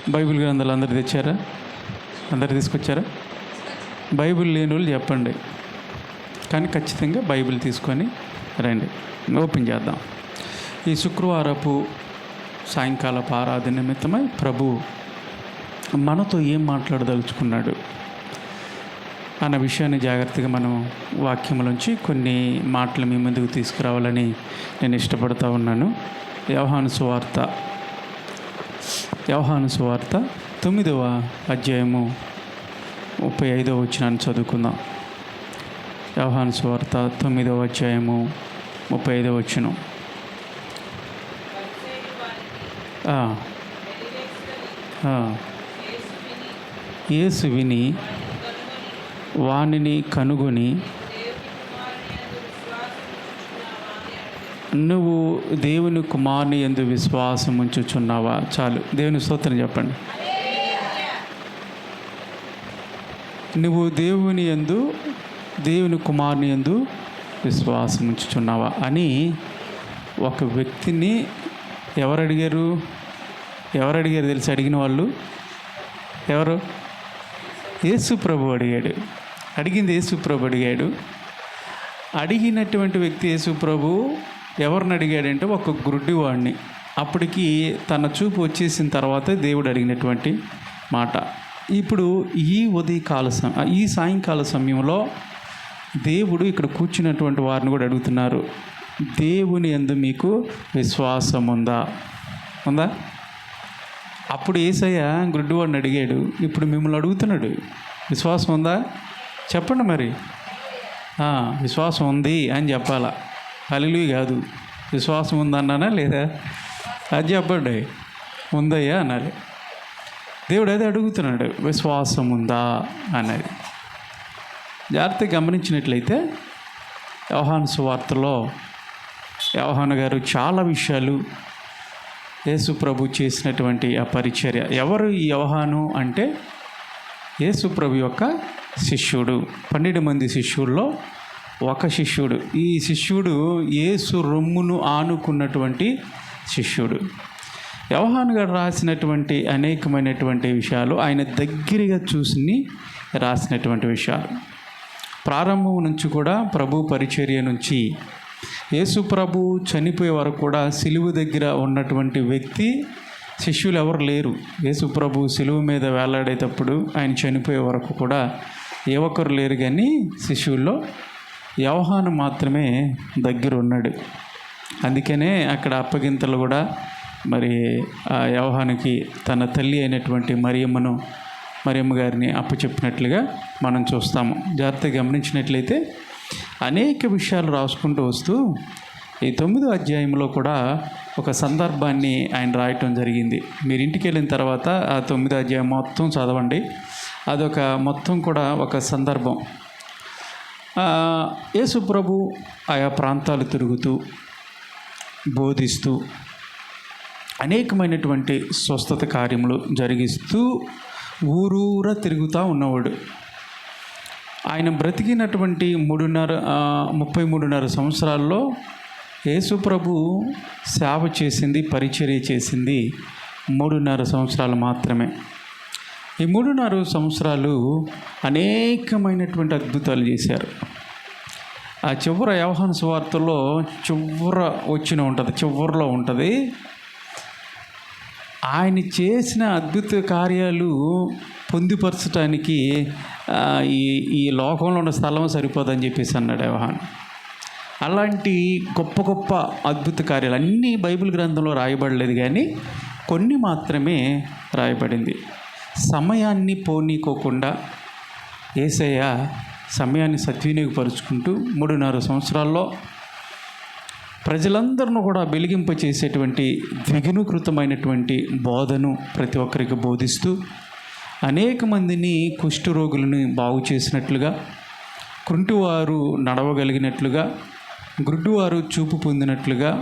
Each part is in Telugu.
బైబిల్ గ్రంథాలు అందరు తెచ్చారా? అందరు తీసుకొచ్చారా? బైబిల్ లేని వాళ్ళు చెప్పండి, కానీ ఖచ్చితంగా బైబిల్ తీసుకొని రండి. ఓపెన్ చేద్దాం. ఈ శుక్రవారపు సాయంకాలపు ఆరాధన నిమిత్తమై ప్రభు మనతో ఏం మాట్లాడదలుచుకున్నాడు అన్న విషయాన్ని జాగ్రత్తగా మనం వాక్యములోంచి కొన్ని మాటలు మీ ముందుకు తీసుకురావాలని నేను ఇష్టపడుతూ ఉన్నాను. యోహాను సువార్త 9వ అధ్యాయము 35వ వచనాన్ని చదువుకుందాం. యోహాను సువార్త 9వ అధ్యాయము 35వ వచనం. యేసు విని వానిని కనుగొని, నువ్వు దేవుని కుమారుని యందు విశ్వాసం ఉంచుచున్నావా? చాలు, దేవుని స్తోత్రం చెప్పండి. నువ్వు దేవుని కుమారుని యందు విశ్వాసం ఉంచుచున్నావా అని ఒక వ్యక్తిని ఎవరు అడిగారు తెలిసి అడిగిన వాళ్ళు ఎవరు? యేసు ప్రభు అడిగాడు. అడిగింది యేసు ప్రభు అడిగాడు. అడిగినటువంటి వ్యక్తి యేసు ప్రభు ఎవరిని అడిగాడంటే ఒక గుడ్డివాడిని. అప్పటికి తన చూపు వచ్చేసిన తర్వాత దేవుడు అడిగినటువంటి మాట. ఇప్పుడు ఈ సాయంకాల సమయంలో దేవుడు ఇక్కడ కూర్చున్నటువంటి వారిని కూడా అడుగుతున్నారు, దేవుని యందు మీకు విశ్వాసం ఉందా? అప్పుడు యేసయ్య గుడ్డివాడిని అడిగాడు, ఇప్పుడు మిమ్మల్ని అడుగుతున్నాడు, విశ్వాసం ఉందా? చెప్పండి మరి. విశ్వాసం ఉంది అని చెప్పాలా, హల్లెలూయా కాదు. విశ్వాసం ఉందన్నానా లేదా? అది చెప్పండి. ఉందయ్యా అనాలి. దేవుడు అదే అడుగుతున్నాడు, విశ్వాసం ఉందా అన్నది. జాగ్రత్తగా గమనించినట్లయితే యోహాను సువార్తలో యోహాను గారు చాలా విషయాలు యేసు ప్రభు చేసినటువంటి ఆ పరిచర్య. ఎవరు ఈ యోహాను అంటే యేసు ప్రభు యొక్క శిష్యుడు. 12 మంది శిష్యుల్లో ఒక శిష్యుడు. ఈ శిష్యుడు యేసు రొమ్మును ఆనుకున్నటువంటి శిష్యుడు. యోహాను గారు రాసినటువంటి అనేకమైనటువంటి విషయాలు ఆయన దగ్గరగా చూసి రాసినటువంటి విషయాలు. ప్రారంభం నుంచి కూడా ప్రభు పరిచర్య నుంచి యేసు ప్రభు చనిపోయే వరకు కూడా సిలువ దగ్గర ఉన్నటువంటి వ్యక్తి శిష్యులు ఎవరు లేరు. యేసు ప్రభు సిలువ మీద వేలాడేటప్పుడు ఆయన చనిపోయే వరకు కూడా ఏ ఒక్కరు లేరు, కానీ శిష్యుల్లో యోహాను మాత్రమే దగ్గర ఉన్నాడు. అందుకనే అక్కడ అప్పగింతలు కూడా మరి ఆ యోహానుకి తన తల్లి అయినటువంటి మరియమ్మ గారిని అప్పచెప్పినట్లుగా మనం చూస్తాము. జాగ్రత్తగా గమనించినట్లయితే అనేక విషయాలు రాసుకుంటూ వస్తూ ఈ 9వ అధ్యాయంలో కూడా ఒక సందర్భాన్ని ఆయన రాయటం జరిగింది. మీరు ఇంటికి వెళ్ళిన తర్వాత ఆ 9వ అధ్యాయం మొత్తం చదవండి. అదొక మొత్తం కూడా ఒక సందర్భం. యేసు ప్రభు ఆయా ప్రాంతాలు తిరుగుతూ బోధిస్తూ అనేకమైనటువంటి స్వస్థత కార్యములు జరిగిస్తూ ఊరూరా తిరుగుతూ ఉన్నవాడు. ఆయన బ్రతికినటువంటి 33.5 సంవత్సరాల్లో యేసు ప్రభు సేవ చేసింది, పరిచర్య చేసింది 3.5 సంవత్సరాలు మాత్రమే. ఈ 3.5 సంవత్సరాలు అనేకమైనటువంటి అద్భుతాలు చేశారు. ఆ యోహాను సువార్తలో చివరిలో ఉంటుంది ఆయన చేసిన అద్భుత కార్యాలు పొందుపరచడానికి ఈ లోకంలో ఉన్న స్థలం సరిపోదని చెప్పేసి అన్నాడు యోహాను. అలాంటి గొప్ప అద్భుత కార్యాలు అన్నీ బైబిల్ గ్రంథంలో రాయబడలేదు, కానీ కొన్ని మాత్రమే రాయబడింది. సమయాన్ని పోనీకోకుండా యేసయ్య సమయాన్ని సద్వినియోగపరుచుకుంటూ 3.5 సంవత్సరాల్లో ప్రజలందరినూ కూడా వెలిగింపచేసేటువంటి ద్విగుణీకృతమైనటువంటి బోధను ప్రతి ఒక్కరికి బోధిస్తూ అనేక మందిని కుష్ఠరోగులను బాగు చేసినట్లుగా, కుంటివారు నడవగలిగినట్లుగా, గుడ్డివారు చూపు పొందినట్లుగా,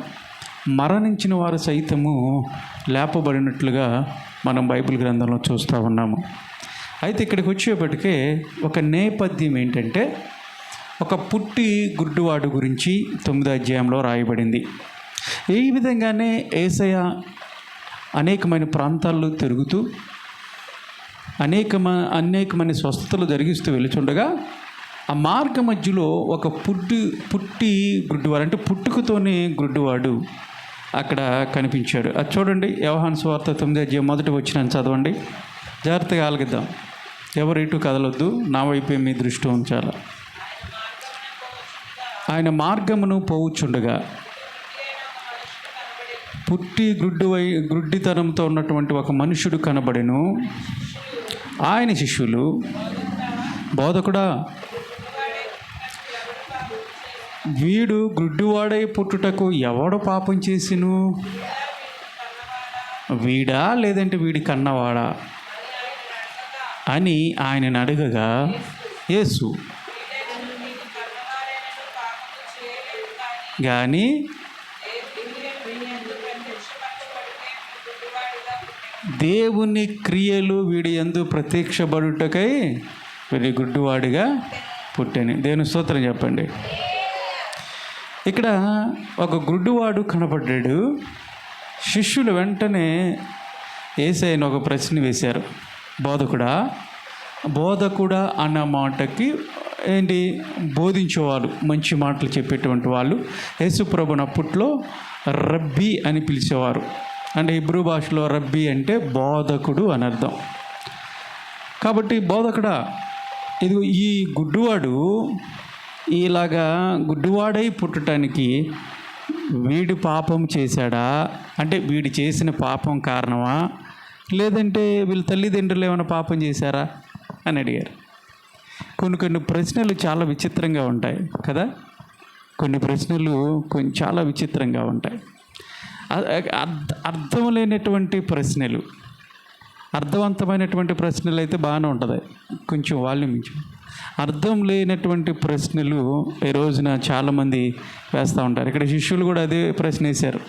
మరణించిన వారు సైతము లేపబడినట్లుగా మనం బైబిల్ గ్రంథంలో చూస్తూ ఉన్నాము. అయితే ఇక్కడికి వచ్చేప్పటికే ఒక నేపథ్యం ఏంటంటే, ఒక పుట్టి గుడ్డివాడు గురించి 9వ అధ్యాయంలో రాయబడింది. ఈ విధంగానే యేసయ్య అనేకమైన ప్రాంతాల్లో తిరుగుతూ అనేకమైన స్వస్థతలు జరిగిస్తూ వెళుచుండగా ఆ మార్గ మధ్యలో ఒక పుట్టి గుడ్డివాడు, అంటే పుట్టుకతోనే గుడ్డివాడు అక్కడ కనిపించాడు. అది చూడండి, యోహాను సువార్త 9వ మొదటి వచనం చదవండి. జాగ్రత్తగా ఆలకిద్దాం. ఎవరు ఇటు కదలొద్దు, నా వైపే మీ దృష్టి ఉంచాలి. ఆయన మార్గమును పోవుచుండగా పుట్టి గుడ్డితనంతో ఉన్నటువంటి ఒక మనుషుడు కనబడెను. ఆయన శిష్యులు, బోధకుడా, వీడు గుడ్డివాడై పుట్టుటకు ఎవడు పాపం చేసిను? వీడా లేదంటే వీడి కన్నవాడా అని ఆయనను అడగగా, యేసు కానీ దేవుని క్రియలు వీడి యందు ప్రత్యక్షపడుటకై వీడి గుడ్డివాడిగా పుట్టెను. దేవుని స్తోత్రం చెప్పండి. ఇక్కడ ఒక గుడ్డివాడు కనపడ్డాడు. శిష్యులు వెంటనే యేసయ్యను ఒక ప్రశ్న వేశారు. బోధకుడా అన్న మాటకి ఏంటి, బోధించేవాళ్ళు, మంచి మాటలు చెప్పేటువంటి వాళ్ళు. యేసు ప్రభుని అప్పట్లో రబ్బీ అని పిలిచేవారు. అంటే హీబ్రూ భాషలో రబ్బీ అంటే బోధకుడు అని అర్థం. కాబట్టి బోధకుడా, ఇది ఈ గుడ్డివాడు ఇలాగా గుడ్డివాడై పుట్టడానికి వీడు పాపం చేశాడా, అంటే వీడు చేసిన పాపం కారణమా, లేదంటే వీళ్ళ తల్లిదండ్రులు ఏమైనా పాపం చేశారా అని అడిగారు. కొన్ని ప్రశ్నలు చాలా విచిత్రంగా ఉంటాయి కదా. కొన్ని ప్రశ్నలు చాలా విచిత్రంగా ఉంటాయి. అర్థం లేనటువంటి ప్రశ్నలు, అర్థవంతమైనటువంటి ప్రశ్నలు అయితే బాగానే ఉంటుంది, కొంచెం వాల్యూమ్ మించి. అర్థం లేనటువంటి ప్రశ్నలు ఈ రోజున చాలామంది వేస్తూ ఉంటారు. ఇక్కడ శిష్యులు కూడా అదే ప్రశ్న వేశారు.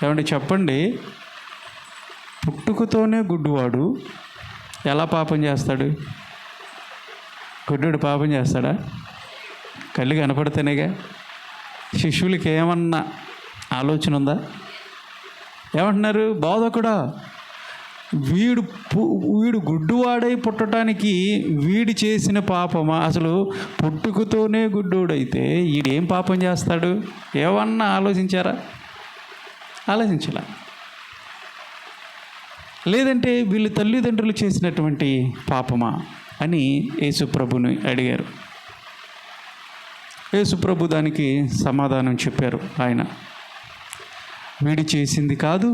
ఏమంటే చెప్పండి, పుట్టుకతోనే గుడ్డివాడు ఎలా పాపం చేస్తాడు? గుడ్డుడు పాపం చేస్తాడా? కళ్ళు కనపడితేనేగా. శిష్యులకి ఏమన్నా ఆలోచన ఉందా? ఏమంటున్నారు? బోధకుడా, వీడు గుడ్డివాడై పుట్టడానికి వీడి చేసిన పాపమా? అసలు పుట్టుకతోనే గుడ్డోడైతే వీడేం పాపం చేస్తాడు? ఏమన్నా ఆలోచించారా? ఆలోచించలా. లేదంటే వీళ్ళ తల్లిదండ్రులు చేసినటువంటి పాపమా అని యేసుప్రభుని అడిగారు. యేసుప్రభు దానికి సమాధానం చెప్పారు. ఆయన వీడి చేసింది కాదు,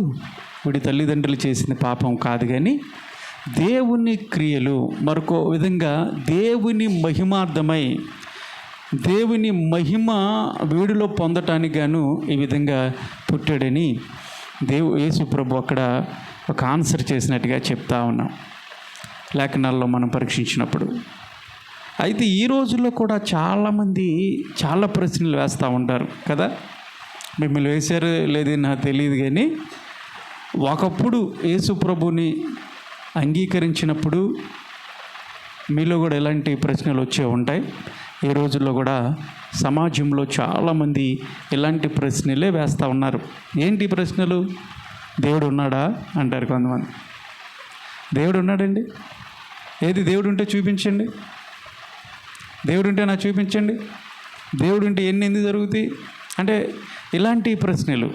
వీడి తల్లిదండ్రులు చేసిన పాపం కాదు, కానీ దేవుని క్రియలు, మరొక విధంగా దేవుని మహిమార్థమై దేవుని మహిమ వీడిలో పొందటానికి గాను ఈ విధంగా పుట్టాడని యేసుప్రభు అక్కడ ఒక ఆన్సర్ చేసినట్టుగా చెప్తా ఉన్నాం లేఖనాల్లో మనం పరీక్షించినప్పుడు. అయితే ఈ రోజుల్లో కూడా చాలామంది చాలా ప్రశ్నలు వేస్తూ ఉంటారు కదా. మిమ్మల్ని వేశారు లేదు నాకు తెలియదు, కానీ ఒకప్పుడు యేసుప్రభుని అంగీకరించినప్పుడు మీలో కూడా ఎలాంటి ప్రశ్నలు వచ్చే ఉంటాయి. ఈ రోజుల్లో కూడా సమాజంలో చాలామంది ఇలాంటి ప్రశ్నలే వేస్తూ ఉన్నారు. ఏంటి ప్రశ్నలు? దేవుడు ఉన్నాడా అంటారు కొంతమంది. దేవుడు ఉన్నాడండి? ఏది దేవుడు ఉంటే చూపించండి, దేవుడు ఉంటే నాకు చూపించండి, దేవుడు ఉంటే ఎందుకు జరుగుతాయి అంటే ఇలాంటి ప్రశ్నలు.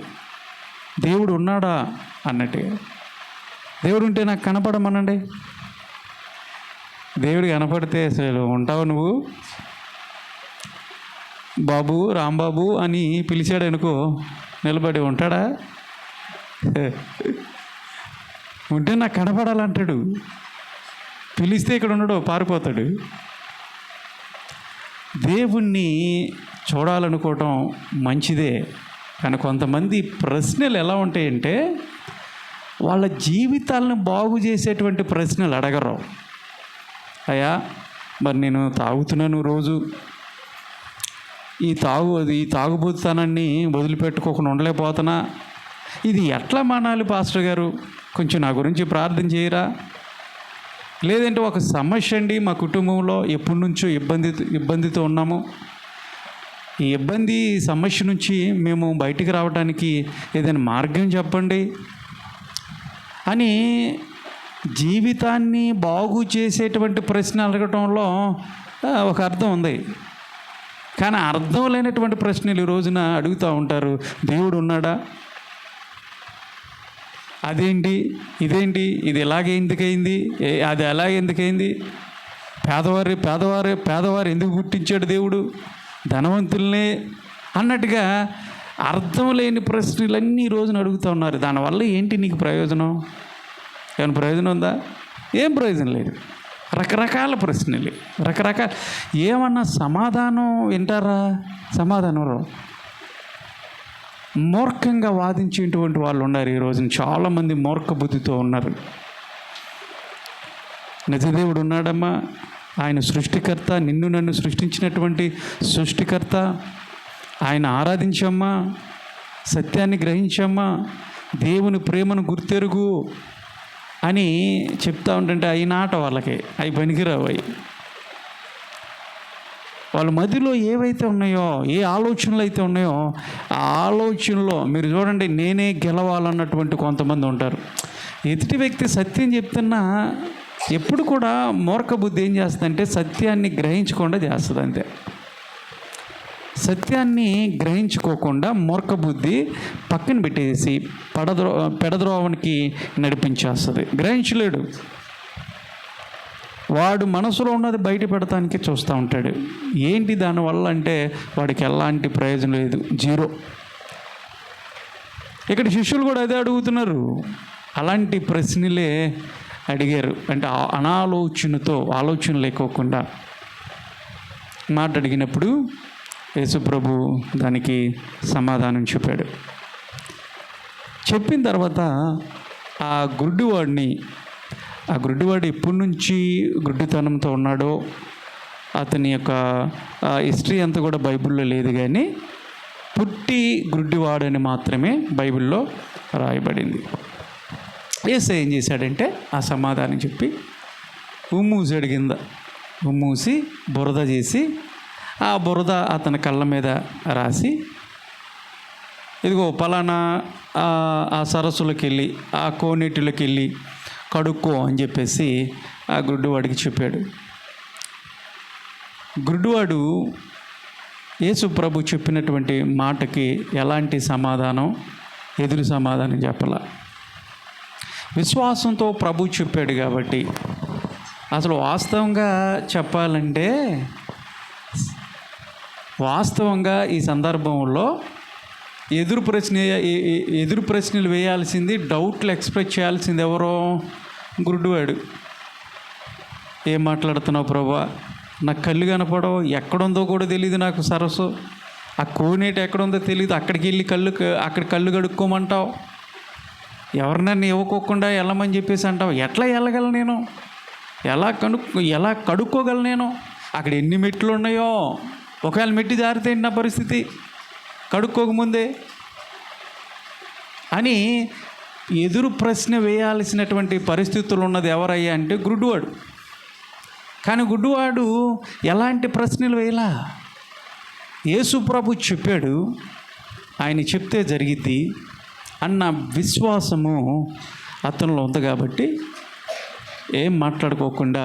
దేవుడు ఉన్నాడా అన్నట్టుగా. దేవుడు ఉంటే నాకు కనపడమనండి. దేవుడు కనపడితే అసలు ఉంటావు నువ్వు? బాబు, రాంబాబు అని పిలిచాడు అనుకో, నిలబడి ఉంటాడా? ఉంటే నాకు కనపడాలంటాడు. పిలిస్తే ఇక్కడ ఉండడు, పారిపోతాడు. దేవుణ్ణి చూడాలనుకోవటం మంచిదే, కానీ కొంతమంది ప్రశ్నలు ఎలా ఉంటాయంటే వాళ్ళ జీవితాలను బాగు చేసేటువంటి ప్రశ్నలు అడగరు. అయ్యా మరి నేను తాగుతున్నాను రోజు, ఈ తాగుబోతుతానని వదిలిపెట్టుకోకుండా ఉండలేకపోతున్నా, ఇది ఎట్లా మానాలి పాస్టర్ గారు, కొంచెం నా గురించి ప్రార్థన చేయరా? లేదంటే ఒక సమస్య అండి, మా కుటుంబంలో ఎప్పటి నుంచో ఇబ్బందితో ఉన్నాము, ఈ సమస్య నుంచి మేము బయటికి రావడానికి ఏదైనా మార్గం చెప్పండి అని జీవితాన్ని బాగు చేసేటువంటి ప్రశ్న అడగటంలో ఒక అర్థం ఉంది. కానీ అర్థం లేనటువంటి ప్రశ్నలు ఈ రోజున అడుగుతూ ఉంటారు. దేవుడు ఉన్నాడా? అదేంటి, ఇదేంటి, ఇది ఎలాగే ఎందుకైంది, అది ఎలాగే ఎందుకైంది, పేదవారు ఎందుకు పుట్టించాడు దేవుడు, ధనవంతుల్నే అన్నట్టుగా అర్థం లేని ప్రశ్నలన్నీ ఈ రోజున అడుగుతూ ఉన్నారు. దానివల్ల ఏంటి నీకు ప్రయోజనం? ఏమైనా ప్రయోజనం ఉందా? ఏం ప్రయోజనం లేదు. రకరకాల ప్రశ్నలు, రకరకాల. ఏమన్నా సమాధానం వింటారా? సమాధానం రావు. మూర్ఖంగా వాదించేటువంటి వాళ్ళు ఉన్నారు ఈ రోజున. చాలామంది మూర్ఖ బుద్ధితో ఉన్నారు. నిజదేవుడు ఉన్నాడమ్మా, ఆయన సృష్టికర్త, నిన్ను నన్ను సృష్టించినటువంటి సృష్టికర్త. ఆయన ఆరాధించమ్మా, సత్యాన్ని గ్రహించమ్మా, దేవుని ప్రేమను గుర్తెరుగు అని చెప్తా ఉంటుంటే అవి నాట వాళ్ళకి, అవి పనికిరావు. అవి వాళ్ళ మధ్యలో ఏవైతే ఉన్నాయో, ఏ ఆలోచనలు అయితే ఉన్నాయో, ఆ ఆలోచనలో మీరు చూడండి, నేనే గెలవాలన్నటువంటి కొంతమంది ఉంటారు. ఎదుటి వ్యక్తి సత్యం చెప్తున్నా ఎప్పుడు కూడా మూర్ఖ బుద్ధి ఏం చేస్తుందంటే సత్యాన్ని గ్రహించకుండా చేస్తుంది. అంతే. సత్యాన్ని గ్రహించుకోకుండా మూర్ఖ బుద్ధి పక్కన పెట్టేసి పెడద్రోవానికి నడిపించేస్తుంది. గ్రహించలేడు. వాడు మనసులో ఉన్నది బయట పెడతానికి చూస్తూ ఉంటాడు. ఏంటి దానివల్ల అంటే వాడికి ఎలాంటి ప్రయోజనం లేదు, జీరో. ఇక్కడ శిష్యులు కూడా అదే అడుగుతున్నారు. అలాంటి ప్రశ్నలే అడిగారు. అంటే అనాలోచనతో, ఆలోచన లేకోకుండా మాట అడిగినప్పుడు యేసుప్రభు దానికి సమాధానం చెప్పాడు. చెప్పిన తర్వాత ఆ గుడ్డివాడు ఎప్పటి నుంచి గుడ్డితనంతో ఉన్నాడో అతని యొక్క హిస్టరీ అంతా కూడా బైబిల్లో లేదు, కానీ పుట్టి గుడ్డివాడని మాత్రమే బైబిల్లో రాయబడింది. యేసు ఏం చేశాడంటే ఆ సమాధానం చెప్పి ఉమ్మూసాడు. కింద ఉమ్మూసి బురద చేసి ఆ బురద అతని కళ్ళ మీద రాసి, ఇదిగో పలానా ఆ సరస్సులోకి వెళ్ళి, ఆ కోనేటిలోకి వెళ్ళి కడుక్కో అని చెప్పేసి ఆ గుడ్డివాడికి చెప్పాడు. గుడ్డివాడు యేసు ప్రభు చెప్పినటువంటి మాటకి ఎలాంటి ఎదురు సమాధానం చెప్పాల. విశ్వాసంతో ప్రభు చెప్పాడు కాబట్టి. అసలు వాస్తవంగా చెప్పాలంటే, వాస్తవంగా ఈ సందర్భంలో ఎదురు ప్రశ్నలు వేయాల్సింది, డౌట్లు ఎక్స్ప్రెస్ చేయాల్సింది ఎవరో? గుడ్డివాడు. ఏం మాట్లాడుతున్నావు ప్రభా? నాకు కళ్ళు కనపడవు, ఎక్కడుందో కూడా తెలియదు నాకు సరస్సు, ఆ కోనేటి ఎక్కడుందో తెలియదు, అక్కడికి వెళ్ళి అక్కడ కళ్ళు కడుక్కోమంటావు, ఎవరినన్నా ఇవ్వకోకుండా వెళ్ళమని చెప్పేసి అంటావు. ఎట్లా వెళ్ళగలను నేను? ఎలా కడుక్కోగలను నేను? అక్కడ ఎన్ని మెట్లు ఉన్నాయో, ఒకవేళ మెట్టి జారితే నా పరిస్థితి, కడుక్కోకముందే అని ఎదురు ప్రశ్న వేయాల్సినటువంటి పరిస్థితులు ఉన్నది ఎవరయ్యా అంటే గుడ్డివాడు. కానీ గుడ్డివాడు ఎలాంటి ప్రశ్నలు వేయలా. యేసు ప్రభు చెప్పాడు, ఆయన చెప్తే జరిగిద్ది అన్న విశ్వాసము అతనిలో ఉంది కాబట్టి ఏం మాట్లాడుకోకుండా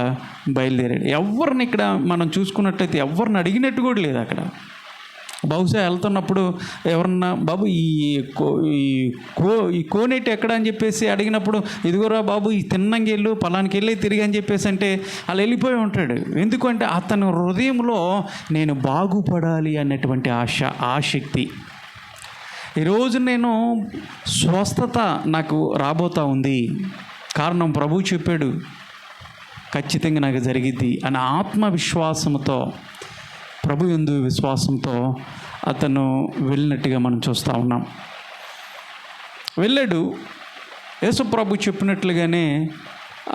బయలుదేరాడు. ఎవరిని ఇక్కడ మనం చూసుకున్నట్టయితే ఎవరిని అడిగినట్టు కూడా లేదు అక్కడ. బహుశా వెళ్తున్నప్పుడు ఎవరన్నా బాబు ఈ కోనేటి ఎక్కడ అని చెప్పేసి అడిగినప్పుడు, ఇదిగోరా బాబు ఈ తిన్నంగి వెళ్ళు, పలానికి వెళ్ళి తిరిగి అని చెప్పేసి అంటే అలా వెళ్ళిపోయి ఉంటాడు. ఎందుకంటే అతని హృదయంలో నేను బాగుపడాలి అన్నటువంటి ఆసక్తి. ఈరోజు నేను స్వస్థత నాకు రాబోతా ఉంది, కారణం ప్రభు చెప్పాడు, ఖచ్చితంగా నాకు జరిగిద్ది అన్న ఆత్మవిశ్వాసంతో, ప్రభు యందు విశ్వాసంతో అతను వెళ్ళినట్టుగా మనం చూస్తూ ఉన్నాం. వెళ్ళాడు. యేసు ప్రభు చెప్పినట్లుగానే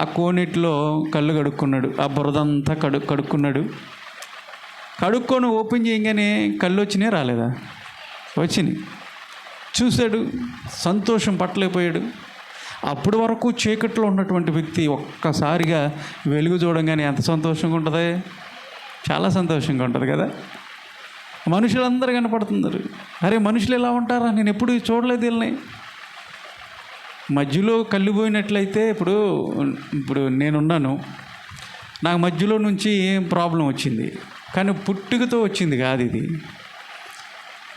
ఆ కోనేటిలో కళ్ళు కడుక్కున్నాడు. ఆ బురదంతా కడుక్కున్నాడు. కడుక్కొని ఓపెన్ చేయగానే కళ్ళు వచ్చినాయి, రాలేదా? వచ్చినాయి. చూశాడు, సంతోషం పట్టలేకపోయాడు. అప్పటి వరకు చీకట్లో ఉన్నటువంటి వ్యక్తి ఒక్కసారిగా వెలుగు చూడంగానే ఎంత సంతోషంగా ఉంటుంది? చాలా సంతోషంగా ఉంటుంది కదా. మనుషులందరూ కనపడుతున్నారు. అరే మనుషులు ఎలా ఉంటారా, నేను ఎప్పుడు చూడలేదు వీళ్ళని. మధ్యలో కళ్ళిపోయినట్లయితే ఇప్పుడు నేనున్నాను, నాకు మధ్యలో నుంచి ప్రాబ్లం వచ్చింది, కానీ పుట్టుకతో వచ్చింది కాదు ఇది.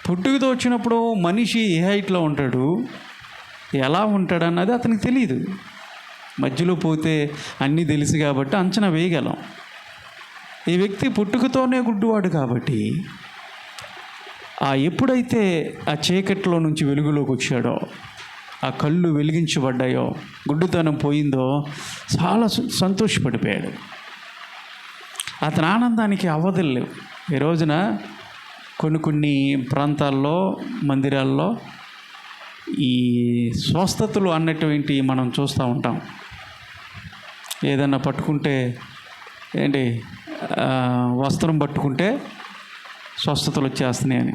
పుట్టుకతో వచ్చినప్పుడు మనిషి ఏ హైట్లో ఉంటాడు, ఎలా ఉంటాడు అన్నది అతనికి తెలియదు. మధ్యలో పోతే అన్నీ తెలుసు కాబట్టి అంచనా వేయగలం. ఈ వ్యక్తి పుట్టుకతోనే గుడ్డివాడు కాబట్టి ఎప్పుడైతే ఆ చీకట్లో నుంచి వెలుగులోకి వచ్చాడో, ఆ కళ్ళు వెలిగించబడ్డాయో, గుడ్డితనం పోయిందో చాలా సంతోషపడిపోయాడు. అతని ఆనందానికి అవధులు లేవు. ఈ రోజున కొన్ని ప్రాంతాల్లో, మందిరాల్లో ఈ స్వస్థతలు అన్నటువంటి మనం చూస్తూ ఉంటాం. ఏదన్నా పట్టుకుంటే వస్త్రం పట్టుకుంటే స్వస్థతలు వచ్చేస్తున్నాయని,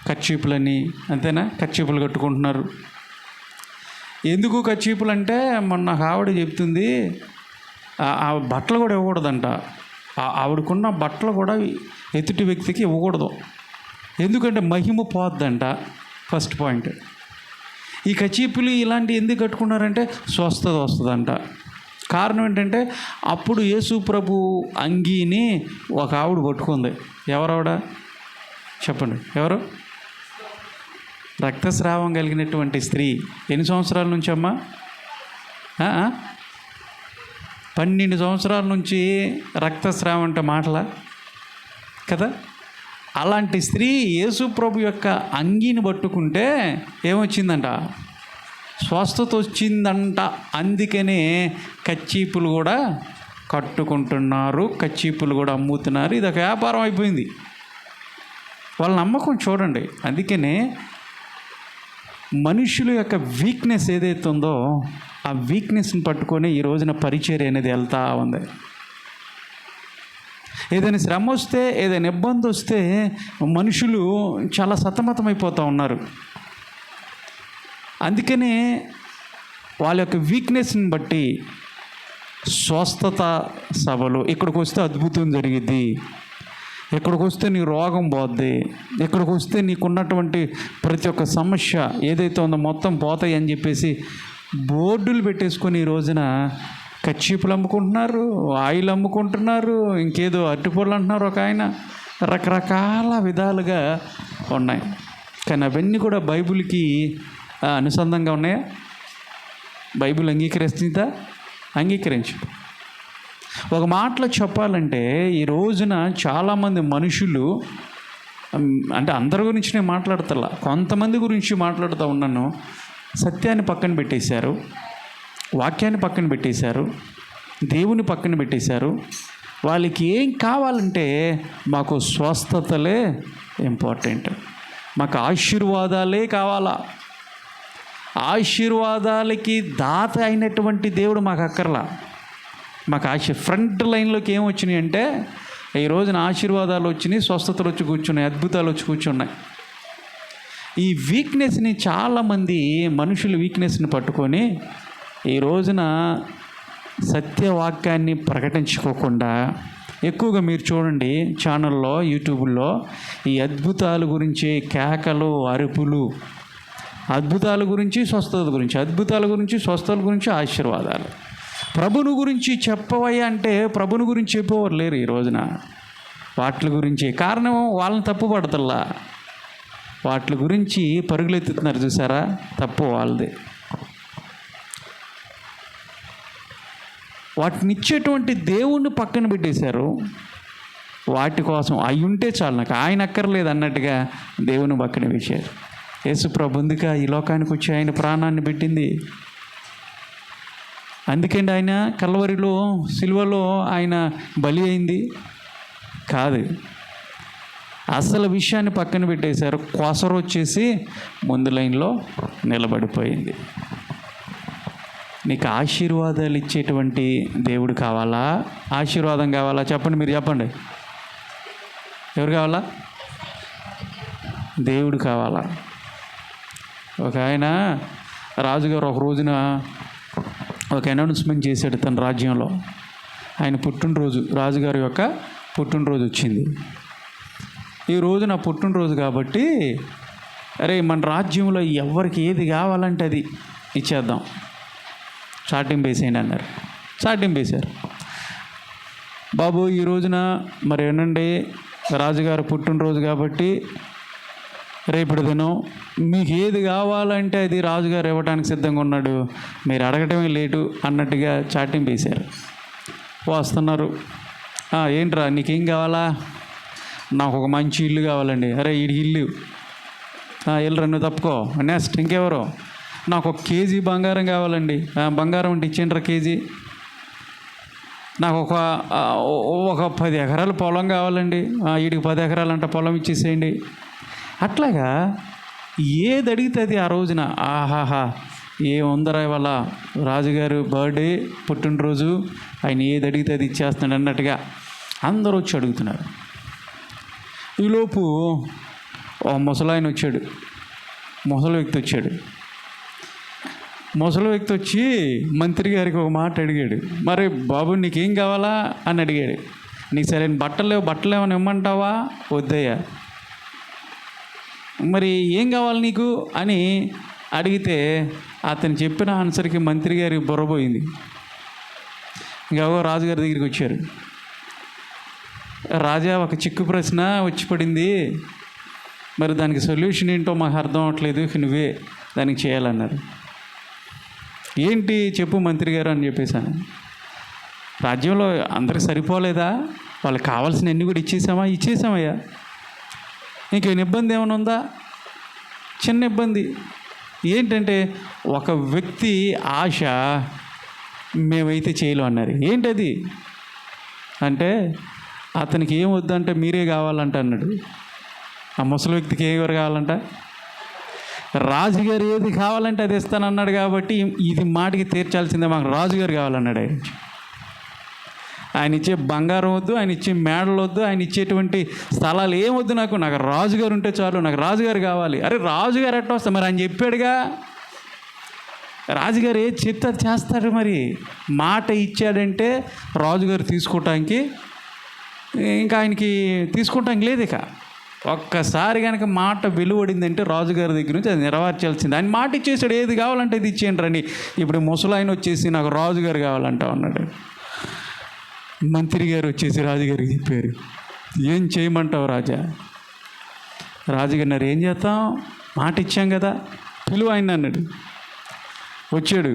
కర్చీపులని, అంతేనా, కర్చీపులు కట్టుకుంటున్నారు. ఎందుకు కర్చీపులు అంటే, మొన్న ఆవిడ చెప్తుంది, ఆ బట్టలు కూడా ఇవ్వకూడదంట. ఆవిడకున్న బట్టలు కూడా ఎదుటి వ్యక్తికి ఇవ్వకూడదు. ఎందుకంటే మహిమ పోద్దంట. First point. ఈ కర్చీపులు ఇలాంటివి ఎందుకు కట్టుకున్నారంటే స్వస్థత వస్తుందంట. కారణం ఏంటంటే, అప్పుడు యేసు ప్రభు అంగీని ఒక ఆవిడ పట్టుకుంది. ఎవరావిడ చెప్పండి? ఎవరు? రక్తస్రావం కలిగినటువంటి స్త్రీ. ఎన్ని సంవత్సరాల నుంచి అమ్మా? 12 సంవత్సరాల నుంచి రక్తస్రావం అంటే మాటలా కదా. అలాంటి స్త్రీ యేసు ప్రభు యొక్క అంగీని పట్టుకుంటే ఏమొచ్చిందంట? స్వస్థత వచ్చిందంట. అందుకనే కచ్చీపులు కూడా కట్టుకుంటున్నారు, కచ్చీపులు కూడా అమ్ముతున్నారు. ఇది ఒక వ్యాపారం అయిపోయింది. వాళ్ళ నమ్మకం చూడండి. అందుకనే మనుషుల యొక్క వీక్నెస్ ఏదైతే ఉందో, ఆ వీక్నెస్ని పట్టుకొని ఈ రోజున పరిచర్య అనేది వెళ్తూ ఉంది. ఏదైనా శ్రమ వస్తే, ఏదైనా ఇబ్బంది వస్తే మనుషులు చాలా సతమతమైపోతూ ఉన్నారు. అందుకనే వాళ్ళ యొక్క వీక్నెస్ని బట్టి స్వస్థత సభలు, ఇక్కడికి వస్తే అద్భుతం జరిగిద్ది, ఇక్కడికి వస్తే నీ రోగం పోద్ది, ఇక్కడికి వస్తే నీకున్నటువంటి ప్రతి ఒక్క సమస్య ఏదైతే ఉందో మొత్తం పోతాయి అని చెప్పేసి బోర్డులు పెట్టేసుకొని ఈ రోజున కర్చీపులు అమ్ముకుంటున్నారు, ఆయిల్ అమ్ముకుంటున్నారు, ఇంకేదో అరటిపళ్ళు అంటున్నారు ఒక ఆయన. రకరకాల విధాలుగా ఉన్నాయి. కానీ అవన్నీ కూడా బైబిల్కి అనుసంధానంగా ఉన్నాయా? బైబిల్ అంగీకరిస్తుందా? అంగీకరించు. ఒక మాటలో చెప్పాలంటే, ఈ రోజున చాలామంది మనుషులు, అంటే అందరి గురించి నేను మాట్లాడతలా, కొంతమంది గురించి మాట్లాడుతూ ఉన్నాను, సత్యాన్ని పక్కన పెట్టేశారు, వాక్యాన్ని పక్కన పెట్టేశారు, దేవుని పక్కన పెట్టేశారు. వాళ్ళకి ఏం కావాలంటే, మాకు స్వస్థతలే ఇంపార్టెంట్, మాకు ఆశీర్వాదాలే కావాలా, ఆశీర్వాదాలకి దాత అయినటువంటి దేవుడు మాకు అక్కర్లా. మాకు ఫ్రంట్ లైన్లోకి ఏం వచ్చినాయి అంటే, ఈ రోజున ఆశీర్వాదాలు వచ్చినాయి, స్వస్థతలు వచ్చి కూర్చున్నాయి, అద్భుతాలు వచ్చి కూర్చున్నాయి. ఈ వీక్నెస్ని చాలామంది మనుషుల వీక్నెస్ని పట్టుకొని ఈ రోజున సత్యవాక్యాన్ని ప్రకటించుకోకుండా, ఎక్కువగా మీరు చూడండి ఛానల్లో, యూట్యూబ్లో ఈ అద్భుతాల గురించి కేకలు, అరుపులు, అద్భుతాల గురించి, స్వస్థత గురించి, అద్భుతాల గురించి, స్వస్థతల గురించి, ఆశీర్వాదాలు. ప్రభుని గురించి చెప్పవయ్యా అంటే ప్రభుని గురించి చెప్పేవారు లేరు ఈ రోజున. వాటి గురించి కారణం వాళ్ళని తప్పు పడతల్లా, వాటి గురించి పరుగులెత్తుతున్నారు. చూసారా? తప్పు వాళ్ళది. వాటిని ఇచ్చేటువంటి దేవుణ్ణి పక్కన పెట్టేశారు. వాటి కోసం అవి ఉంటే చాలు, నాకు ఆయన అక్కర్లేదు అన్నట్టుగా దేవుని పక్కన పెట్టారు. యేసు ప్రభు ముందుగా ఈ లోకానికి వచ్చి ఆయన ప్రాణాన్ని పెట్టింది. అందుకండి ఆయన కల్వరిలో, సిలువలో ఆయన బలి అయింది కాదు. అసలు విషయాన్ని పక్కన పెట్టేశారు. కొసరు వచ్చేసి ముందు లైన్లో నిలబడిపోయింది. నీకు ఆశీర్వాదాలు ఇచ్చేటువంటి దేవుడు కావాలా? ఆశీర్వాదం కావాలా? చెప్పండి, మీరు చెప్పండి. ఎవరు కావాలా? దేవుడు కావాలా? ఒక ఆయన రాజుగారు ఒక రోజున ఒక అనౌన్స్మెంట్ చేశాడు తన రాజ్యంలో. ఆయన పుట్టినరోజు, రాజుగారి యొక్క పుట్టినరోజు వచ్చింది. ఈ రోజు నా పుట్టినరోజు కాబట్టి అరే మన రాజ్యంలో ఎవరికి ఏది కావాలంటే అది ఇచ్చేద్దాం, చాటింపు వేసేయండి అన్నారు. చాటింపు వేశారు. బాబు ఈ రోజున మరి ఏనండి రాజుగారు పుట్టినరోజు కాబట్టి రేపటి దినం మీకు ఏది కావాలంటే అది రాజుగారు ఇవ్వడానికి సిద్ధంగా ఉన్నాడు, మీరు అడగటమే లేటు అన్నట్టుగా చాటింపు వేశారు. వస్తున్నారు. ఏంట్రా నీకేం కావాలా? నాకు ఒక మంచి ఇల్లు కావాలండి. అరే ఈ ఇల్లు ఇల్లు రెండు తప్పుకో. నెక్స్ట్ ఇంకెవరో? నాకు 1 కేజీ బంగారం కావాలండి. బంగారం అంటే ఇచ్చేంట్రా కేజీ. నాకు ఒక 10 ఎకరాల పొలం కావాలండి. వీడికి 10 ఎకరాలంట పొలం ఇచ్చేసేయండి. అట్లాగా ఏది అడిగితే అది ఆ రోజున ఆహాహా ఏముందరా ఇవాళ రాజుగారు బర్త్డే పుట్టినరోజు, ఆయన ఏది అడిగితే అది ఇచ్చేస్తున్నాడు అన్నట్టుగా అందరూ వచ్చి అడుగుతున్నారు. ఈలోపు ముసలాయన వచ్చాడు, ముసలి వ్యక్తి వచ్చాడు. ముసలి వ్యక్తి వచ్చి మంత్రి గారికి ఒక మాట అడిగాడు. మరి బాబు నీకేం కావాలా అని అడిగాడు. నీకు సరైన బట్టలు ఏమైనా ఇమ్మంటావా? వద్దయ్యా. మరి ఏం కావాలి నీకు అని అడిగితే అతను చెప్పిన ఆన్సర్కి మంత్రి గారికి బుర్రపోయింది. ఇంకా రాజుగారి దగ్గరికి వచ్చారు. రాజా, ఒక చిక్కు ప్రశ్న వచ్చి పడింది, మరి దానికి సొల్యూషన్ ఏంటో మాకు అర్థం అవ్వట్లేదు, నువ్వే దానికి చేయాలన్నారు. ఏంటి చెప్పు మంత్రి గారు అని చెప్పేశాను. రాజ్యంలో అందరికి సరిపోలేదా? వాళ్ళకి కావాల్సిన అన్నీ కూడా ఇచ్చేసామయ్యా. ఇంకేం ఇబ్బంది ఏమైనా ఉందా? చిన్న ఇబ్బంది ఏంటంటే ఒక వ్యక్తి ఆశ మేమైతే చేయలేం అన్నారు. ఏంటది అంటే అతనికి ఏం వద్దంటే మీరే కావాలంట అన్నాడు. ఆ ముసలి వ్యక్తికి ఎవరు కావాలంట? రాజుగారు ఏది కావాలంటే అది ఇస్తానన్నాడు కాబట్టి ఇది మాటికి తీర్చాల్సిందే, మాకు రాజుగారు కావాలన్నాడు. ఆయన ఇచ్చే బంగారం వద్దు, ఆయన ఇచ్చే మేడలు వద్దు, ఆయన ఇచ్చేటువంటి స్థలాలు ఏం వద్దు, నాకు రాజుగారు ఉంటే చాలు, నాకు రాజుగారు కావాలి. అరే రాజుగారు ఎట్లా వస్తా? మరి ఆయన చెప్పాడుగా, రాజుగారు ఏది చెప్తే అది చేస్తాడు. మరి మాట ఇచ్చాడంటే రాజుగారు తీసుకోవటానికి ఇంకా ఆయనకి తీసుకోవటానికి లేదు. ఇక ఒక్కసారి కనుక మాట వెలువడిందంటే రాజుగారి దగ్గర నుంచి అది నెరవేర్చాల్సింది. ఆయన మాట ఇచ్చేసాడు, ఏది కావాలంటే ఇది ఇచ్చేయండి రండి. ఇప్పుడు ముసలాయన వచ్చేసి నాకు రాజుగారు కావాలంటా ఉన్నాడు. మంత్రి గారు వచ్చేసి రాజుగారికి చెప్పారు, ఏం చేయమంటావు రాజా? రాజుగారు అన్నారు, ఏం చేస్తాం, మాట ఇచ్చాం కదా, పిలువ ఆయన అన్నాడు. వచ్చాడు.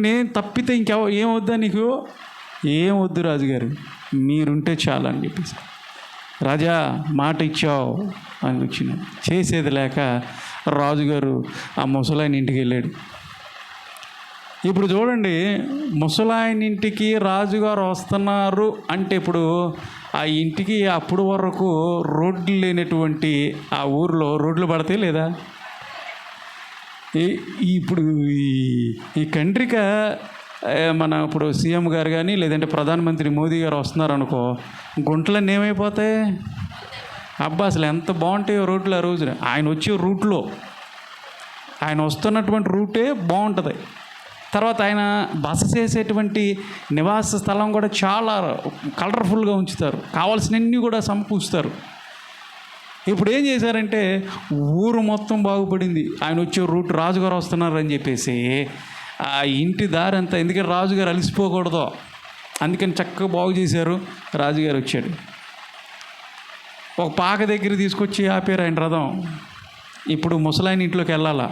నేను తప్పితే ఏం వద్దా నీకు? ఏం వద్దు రాజుగారు, మీరుంటే చాలా అని చెప్పేసి. రాజా మాట ఇచ్చావు అని వచ్చినాడు. చేసేది లేక రాజుగారు ఆ ముసలాయన ఇంటికి వెళ్ళాడు. ఇప్పుడు చూడండి, ముసలాయన ఇంటికి రాజుగారు వస్తున్నారు అంటే ఇప్పుడు ఆ ఇంటికి అప్పుడు వరకు రోడ్లు లేనటువంటి ఆ ఊరిలో రోడ్లు పడతాయి లేదా? ఇప్పుడు ఈ కంట్రీక మన ఇప్పుడు సీఎం గారు కానీ లేదంటే ప్రధానమంత్రి మోదీ గారు వస్తున్నారు అనుకో, గుంటలన్నీ ఏమైపోతాయి? అబ్బా అసలు ఎంత బాగుంటాయో రోడ్లు ఆ రోజున. ఆయన వచ్చే రూట్లో, ఆయన వస్తున్నటువంటి రూటే బాగుంటుంది. తర్వాత ఆయన బస చేసేటువంటి నివాస స్థలం కూడా చాలా కలర్ఫుల్గా ఉంచుతారు, కావాల్సినవన్నీ కూడా సమకూరుస్తారు. ఇప్పుడు ఏం చేశారంటే ఊరు మొత్తం బాగుపడింది. ఆయన వచ్చే రూట్ రాజుగారు వస్తున్నారు అని చెప్పేసి ఆ ఇంటి దారి అంతా, ఎందుకంటే రాజుగారు అలసిపోకూడదు అందుకని చక్కగా బాగు చేశారు. రాజుగారు వచ్చాడు. ఒక పాక దగ్గర తీసుకొచ్చి ఆపారు ఆయన రథం. ఇప్పుడు ముసలాయన ఇంట్లోకి వెళ్ళాలా,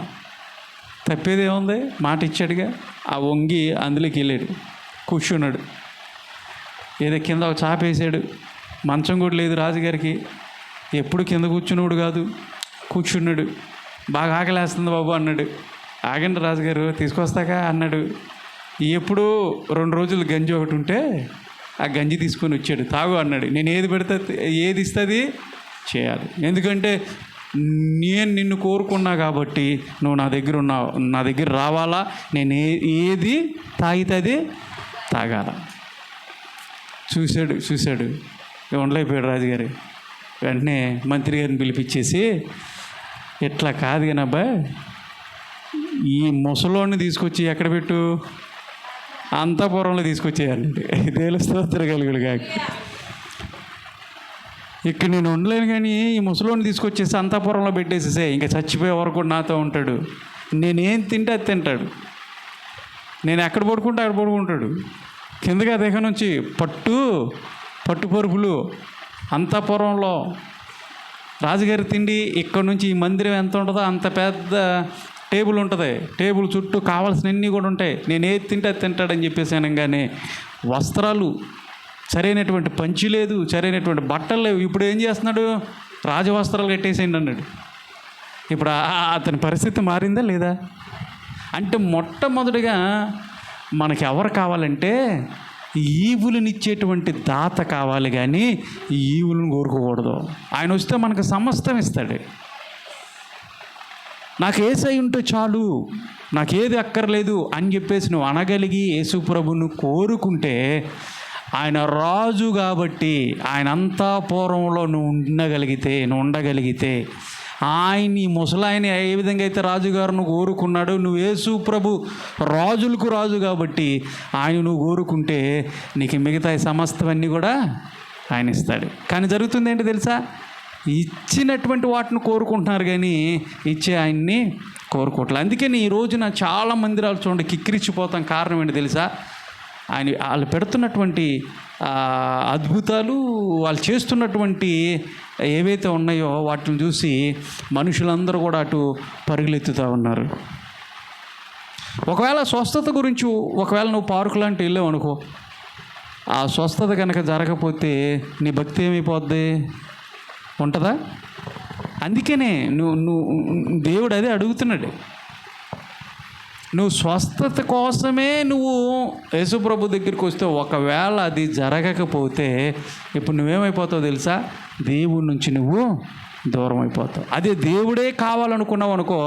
తప్పేది ఏముంది? మాట ఇచ్చాడుగా. ఆ వంగి అందులోకి వెళ్ళాడు, కూర్చున్నాడు. ఏదో కింద ఒక చాప వేసాడు, మంచం కూడా లేదు రాజుగారికి. ఎప్పుడు కింద కూర్చున్నాడు కాదు, కూర్చున్నాడు. బాగా ఆకలేస్తుంది బాబు అన్నాడు. ఆగండి రాజుగారు తీసుకొస్తాగా అన్నాడు. ఎప్పుడు 2 రోజులు గంజి ఒకటి ఉంటే ఆ గంజి తీసుకొని వచ్చాడు. తాగు అన్నాడు. నేను ఏది పెడితే ఏది ఇస్తుంది చేయాలి, ఎందుకంటే నేను నిన్ను కోరుకున్నా కాబట్టి నువ్వు నా దగ్గర ఉన్నావు, నా దగ్గర రావాలా, నేను ఏది తాగితే అది తాగాల. చూశాడు ఉండలేకపోయాడు రాజుగారు. వెంటనే మంత్రి గారిని పిలిపించేసి, ఎట్లా కాదు కానీ అబ్బాయి, ఈ ముసలోడిని తీసుకొచ్చి ఎక్కడ పెట్టు, అంతఃపురంలో తీసుకొచ్చేయాలండి. దేవుని స్తోత్రం కలుగును గాక. ఇక్కడ నేను ఉండలేను, కానీ ఈ ముసలోని తీసుకొచ్చేసి అంతఃపురంలో పెట్టేసేసే, ఇంకా చచ్చిపోయే వరకు నాతో ఉంటాడు, నేనేం తింటే అది తింటాడు, నేను ఎక్కడ పడుకుంటే అక్కడ పడుకుంటాడు, కిందగా దగ్గర నుంచి పట్టు పరుపులు అంతఃపురంలో రాజుగారి తిండి. ఇక్కడ నుంచి ఈ మందిరం ఎంత ఉంటుందో అంత పెద్ద టేబుల్ ఉంటుంది, టేబుల్ చుట్టూ కావాల్సినవన్నీ కూడా ఉంటాయి, నేను ఏది తింటే అది తింటాడని చెప్పేసి అనగానే వస్త్రాలు, సరైనటువంటి పంచి లేదు, సరైనటువంటి బట్టలు లేవు. ఇప్పుడు ఏం చేస్తున్నాడు? రాజవస్త్రాలు కట్టేసేయండి అన్నాడు. ఇప్పుడు అతని పరిస్థితి మారిందా లేదా? అంటే మొట్టమొదటిగా మనకి ఎవరు కావాలంటే ఈవులనిచ్చేటువంటి దాత కావాలి, కానీ ఈవులను కోరుకోకూడదు. ఆయన వస్తే మనకు సమస్తం ఇస్తాడు. నాకు యేసయ్య ఉంటే చాలు, నాకేది అక్కర్లేదు అని చెప్పేసి నువ్వు అనగలిగి యేసు ప్రభువును కోరుకుంటే, ఆయన రాజు కాబట్టి ఆయన అంతఃపురంలో నువ్వు ఉండగలిగితే ఆయన ఈ ముసలాయన ఏ విధంగా అయితే రాజుగారును కోరుకున్నాడు, నువ్వు యేసు ప్రభు రాజులకు రాజు కాబట్టి ఆయన నువ్వు కోరుకుంటే నీకు మిగతా సమస్తవన్నీ కూడా ఆయన ఇస్తాడు. కానీ జరుగుతుంది ఏంటి తెలుసా? ఇచ్చినటువంటి వాటిని కోరుకుంటున్నారు, కానీ ఇచ్చే ఆయన్ని కోరుకోవట్లేదు. అందుకని ఈ రోజున చాలా మందిరాలు చూడండి కిక్కిరిచ్చిపోతాం. కారణం ఏంటి తెలుసా? వాళ్ళు పెడుతున్నటువంటి అద్భుతాలు, వాళ్ళు చేస్తున్నటువంటి ఏవైతే ఉన్నాయో వాటిని చూసి మనుషులందరూ కూడా అటు పరుగులెత్తుతూ ఉన్నారు. ఒకవేళ స్వస్థత గురించి నువ్వు పార్కు లాంటి వెళ్ళావు అనుకో, ఆ స్వస్థత కనుక జరగకపోతే నీ భక్తి ఏమైపోద్ది? ఉంటుందా? అందుకనే నువ్వు దేవుడు అదే అడుగుతున్నాడు. నువ్వు స్వస్థత కోసమే నువ్వు యేసుప్రభు దగ్గరికి వస్తే, ఒకవేళ అది జరగకపోతే ఇప్పుడు నువ్వేమైపోతావు తెలుసా? దేవుడి నుంచి నువ్వు దూరం అయిపోతావు. అదే దేవుడే కావాలనుకున్నావు అనుకో,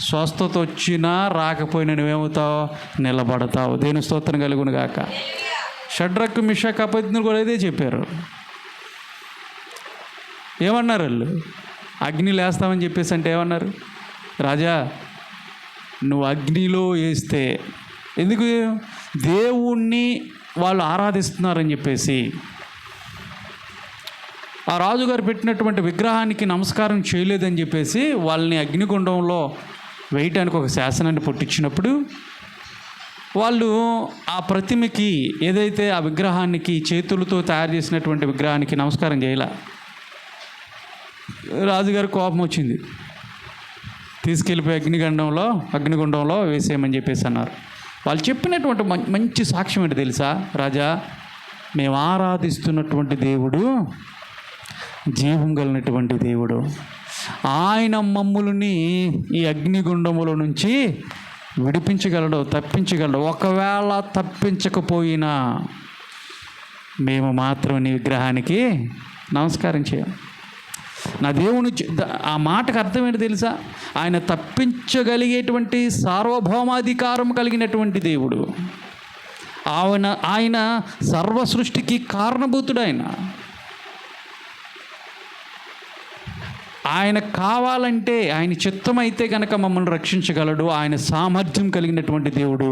స్వస్థత వచ్చినా రాకపోయినా నువ్వేమవుతావు? నిలబడతావు. దేవుని స్తోత్రం కలుగును గాక. షడ్రకు మిషక్ అబేద్నెగో కూడా ఇదే చెప్పారు. ఏమన్నారు వాళ్ళు? అగ్ని లేస్తామని చెప్పేసి అంటే ఏమన్నారు? రాజా నువ్వు అగ్నిలో వేస్తే, ఎందుకు? దేవుణ్ణి వాళ్ళు ఆరాధిస్తున్నారని చెప్పేసి, ఆ రాజుగారు పెట్టినటువంటి విగ్రహానికి నమస్కారం చేయలేదని చెప్పేసి వాళ్ళని అగ్నిగుండంలో వేయటానికి ఒక శాసనాన్ని పుట్టించినప్పుడు, వాళ్ళు ఆ ప్రతిమకి, ఏదైతే ఆ విగ్రహానికి చేతులతో తయారు చేసినటువంటి విగ్రహానికి నమస్కారం చేయాల. రాజుగారి కోపం వచ్చింది, తీసుకెళ్ళిపోయి అగ్నిగుండంలో వేసేయమని చెప్పేసి అన్నారు. వాళ్ళు చెప్పినటువంటి మంచి సాక్ష్యం ఏంటి తెలుసా? రాజా, మేము ఆరాధిస్తున్నటువంటి దేవుడు జీవం కలిగినటువంటి దేవుడు, ఆయన మమ్ములని ఈ అగ్నిగుండముల నుంచి విడిపించగలడు, తప్పించగలడు. ఒకవేళ తప్పించకపోయినా మేము మాత్రం నీ విగ్రహానికి నమస్కారం చేయం. నా దేవుని ఆ మాటకు అర్థం ఏంటి తెలుసా? ఆయన తప్పించగలిగేటువంటి సార్వభౌమాధికారం కలిగినటువంటి దేవుడు. ఆయన సర్వ సృష్టికి కారణభూతుడు. ఆయన కావాలంటే, ఆయన చిత్తమైతే కనుక మమ్మల్ని రక్షించగలడు. ఆయన సామర్థ్యం కలిగినటువంటి దేవుడు.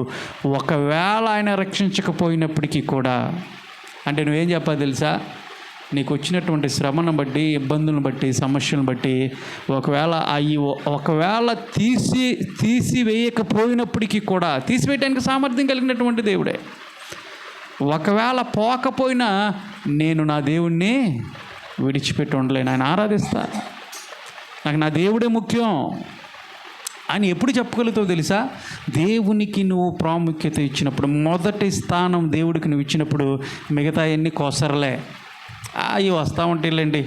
ఒకవేళ ఆయన రక్షించకపోయినప్పటికీ కూడా, అంటే నువ్వేం చెప్పాలి తెలుసా? నీకు వచ్చినటువంటి శ్రమను బట్టి, ఇబ్బందులను బట్టి, సమస్యలను బట్టి, ఒకవేళ తీసివేయకపోయినప్పటికీ కూడా, తీసివేయడానికి సామర్థ్యం కలిగినటువంటి దేవుడే. ఒకవేళ పోకపోయినా నేను నా దేవుణ్ణి విడిచిపెట్టి ఉండలేను, ఆయన ఆరాధిస్తా, నాకు నా దేవుడే ముఖ్యం అని ఎప్పుడు చెప్పగలుగుతావు తెలుసా? దేవునికి నువ్వు ప్రాముఖ్యత ఇచ్చినప్పుడు, మొదటి స్థానం దేవుడికి నువ్వు ఇచ్చినప్పుడు, మిగతా అన్నీ కోసరలే. అవి వస్తూ ఉంటాయిలేండి,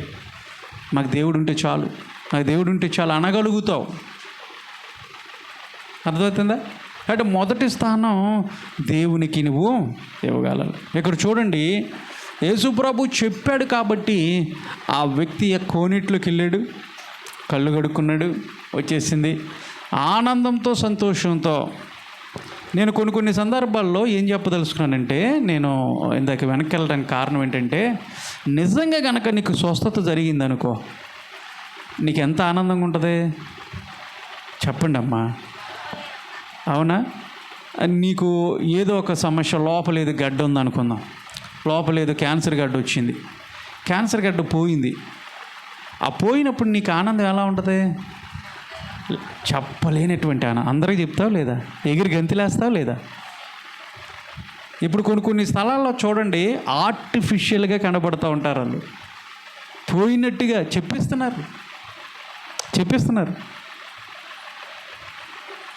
మాకు దేవుడు ఉంటే చాలు, నాకు దేవుడు ఉంటే చాలు అనగలుగుతావు. అర్థమవుతుందా? అంటే మొదటి స్థానం దేవునికి నువ్వు ఇవ్వగలవు. ఇక్కడ చూడండి, యేసుప్రభు చెప్పాడు కాబట్టి ఆ వ్యక్తి కోనేటిలోకి వెళ్ళాడు, కళ్ళు కడుక్కున్నాడు, వచ్చేసింది. ఆనందంతో, సంతోషంతో. నేను కొన్ని సందర్భాల్లో ఏం చెప్పదలుచుకున్నానంటే, నేను ఇందాక వెనక్కి వెళ్ళడానికి కారణం ఏంటంటే, నిజంగా కనుక నీకు స్వస్థత జరిగిందనుకో, నీకు ఎంత ఆనందంగా ఉంటుంది చెప్పండి అమ్మా. అవునా? నీకు ఏదో ఒక సమస్య, లోపల ఏదో గడ్డ ఉందనుకుందాం, లోపల ఏదో క్యాన్సర్ గడ్డ వచ్చింది. క్యాన్సర్ గడ్డ పోయింది. ఆ పోయినప్పుడు నీకు ఆనందం ఎలా ఉంటుంది? చెప్పలేనటువంటి ఆనందం. అందరికీ చెప్తావు లేదా? ఎగిరి గంతులేస్తావు లేదా? ఇప్పుడు కొన్ని స్థలాల్లో చూడండి, ఆర్టిఫిషియల్గా కనబడుతూ ఉంటారు. వాళ్ళు పోయినట్టుగా చెప్పిస్తున్నారు.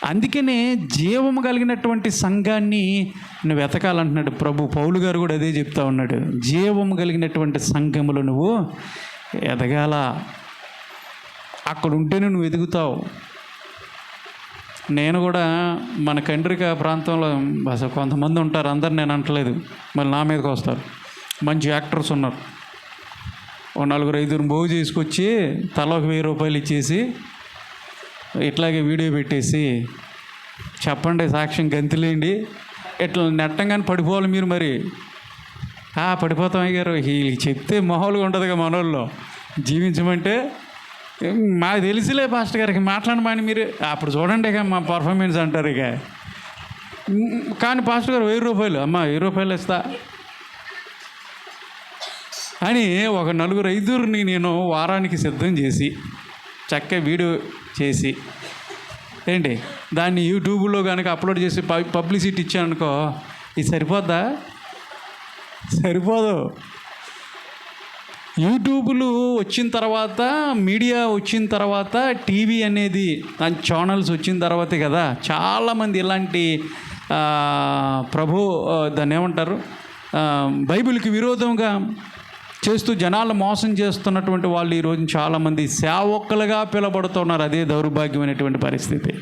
అందుకనే జీవము కలిగినటువంటి సంఘాన్ని నువ్వు వెతకాలంటున్నాడు ప్రభు. పౌలు గారు కూడా అదే చెప్తా ఉన్నాడు. జీవము కలిగినటువంటి సంఘములు నువ్వు ఎదగాల. అక్కడ ఉంటేనే నువ్వు ఎదుగుతావు. నేను కూడా మన కండ్రిక ప్రాంతంలో అసలు కొంతమంది ఉంటారు, అందరు నేను అంటలేదు, మళ్ళీ నా మీదకి వస్తారు. మంచి యాక్టర్స్ ఉన్నారు. ఓ 4-5 బాగు చేసుకొచ్చి తలకు 1000 రూపాయలు ఇచ్చేసి ఇట్లాగే వీడియో పెట్టేసి చెప్పండి, సాక్ష్యం గంతులేండి, ఇట్లా నెట్టంగానే పడిపోవాలి మీరు. మరి పడిపోతాం అయ్యారు. వీళ్ళకి చెప్తే మామూలుగా ఉంటుందిగా మనోళ్ళు. జీవించమంటే మాకు తెలిసిలే పాస్టర్ గారికి మాట్లాడమని మీరు అప్పుడు చూడండి ఇక మా పర్ఫార్మెన్స్ అంటారు. ఇక కానీ పాస్టర్ గారు 1000 రూపాయలు, అమ్మ 1000 రూపాయలు ఇస్తా అని ఒక 4-5 నేను వారానికి సిద్ధం చేసి చక్కగా వీడియో చేసి ఏంటి దాన్ని యూట్యూబ్లో కనుక అప్లోడ్ చేసి పబ్లిసిటీ ఇచ్చానుకో, ఇది సరిపోద్దా? సరిపోదు. యూట్యూబ్లు వచ్చిన తర్వాత, మీడియా వచ్చిన తర్వాత, టీవీ అనేది ఛానల్స్ వచ్చిన తర్వాతే కదా చాలామంది ఇలాంటి దాన్ని ఏమంటారు, బైబిల్కి విరోధంగా చేస్తూ జనాలు మోసం చేస్తున్నటువంటి వాళ్ళు ఈరోజు చాలామంది సేవకులుగా పిలబడుతున్నారు. అదే దౌర్భాగ్యమైనటువంటి పరిస్థితి.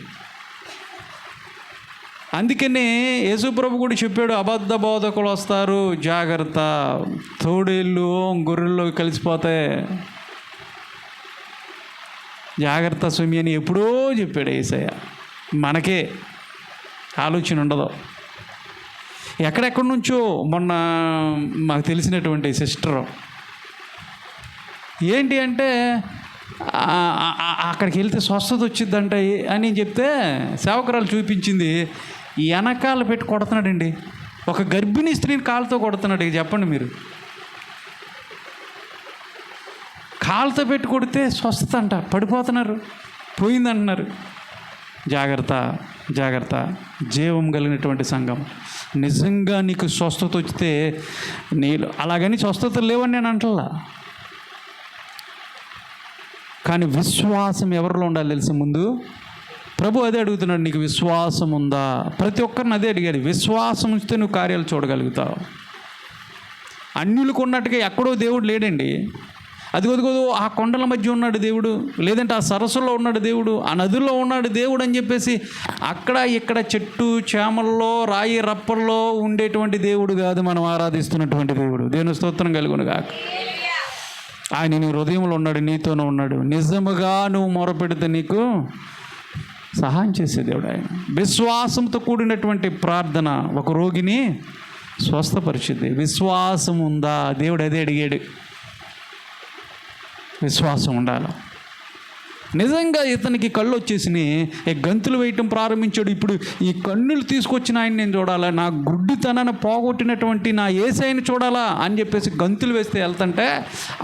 అందుకనే యేసుప్రభు కూడా చెప్పాడు, అబద్ధ బోధకులు వస్తారు, జాగ్రత్త, తోడేళ్ళు గొర్రెల్లో కలిసిపోతాయి, జాగ్రత్త స్వామి అని ఎప్పుడో చెప్పాడు యేసయ్య. మనకే ఆలోచన ఉండదు. ఎక్కడెక్కడి నుంచో మొన్న మాకు తెలిసినటువంటి సిస్టరు ఏంటి అంటే అక్కడికి వెళ్తే స్వస్థత వచ్చిందంట అని చెప్తే సేవకురాలు చూపించింది. వెనకాల పెట్టి కొడుతున్నాడండి. ఒక గర్భిణీ స్త్రీని కాలుతో కొడుతున్నాడు. ఇక చెప్పండి మీరు, కాలుతో పెట్టి కొడితే స్వస్థత అంట, పడిపోతున్నారు, పోయిందంటున్నారు. జాగ్రత్త, జాగ్రత్త. జీవం కలిగినటువంటి సంఘం. నిజంగా నీకు స్వస్థత వచ్చితే నీళ్ళు అలాగని స్వస్థతలు లేవని నేను అంటలా, కానీ విశ్వాసం ఎవరిలో ఉండాలి తెలుసు? ముందు ప్రభు అదే అడుగుతున్నాడు, నీకు విశ్వాసం ఉందా? ప్రతి ఒక్కరిని అదే అడిగాడు. విశ్వాసం ఉంచితే నువ్వు కార్యాలు చూడగలుగుతావు. అన్యులకు ఉన్నట్టుగా ఎక్కడో దేవుడు లేడండి. అదిగో ఆ కొండల మధ్య ఉన్నాడు దేవుడు, లేదంటే ఆ సరస్సులో ఉన్నాడు దేవుడు, ఆ నదుల్లో ఉన్నాడు దేవుడు అని చెప్పేసి అక్కడ ఇక్కడ చెట్టు చేమల్లో రాయి రప్పల్లో ఉండేటువంటి దేవుడు కాదు మనం ఆరాధిస్తున్నటువంటి దేవుడు. దేవుని స్తోత్రం కలుగును గాక. ఆయన నీ హృదయంలో ఉన్నాడు, నీతోనే ఉన్నాడు. నిజముగా నువ్వు మొరపెడితే నీకు సహాయం చేసే దేవుడు ఆయన. విశ్వాసంతో కూడినటువంటి ప్రార్థన ఒక రోగిని స్వస్థపరిచింది. విశ్వాసం ఉందా? దేవుడు అదే అడిగాడు. విశ్వాసం ఉండాలి. నిజంగా ఇతనికి కళ్ళు వచ్చేసినాయి, గంతులు వేయటం ప్రారంభించాడు. ఇప్పుడు ఈ కన్నులు తీసుకొచ్చిన ఆయన నేను చూడాలా, నా గుడ్డితనాన్ని పోగొట్టినటువంటి నా యేసయ్యని చూడాలా అని చెప్పేసి గంతులు వేస్తే వెళ్తుంటే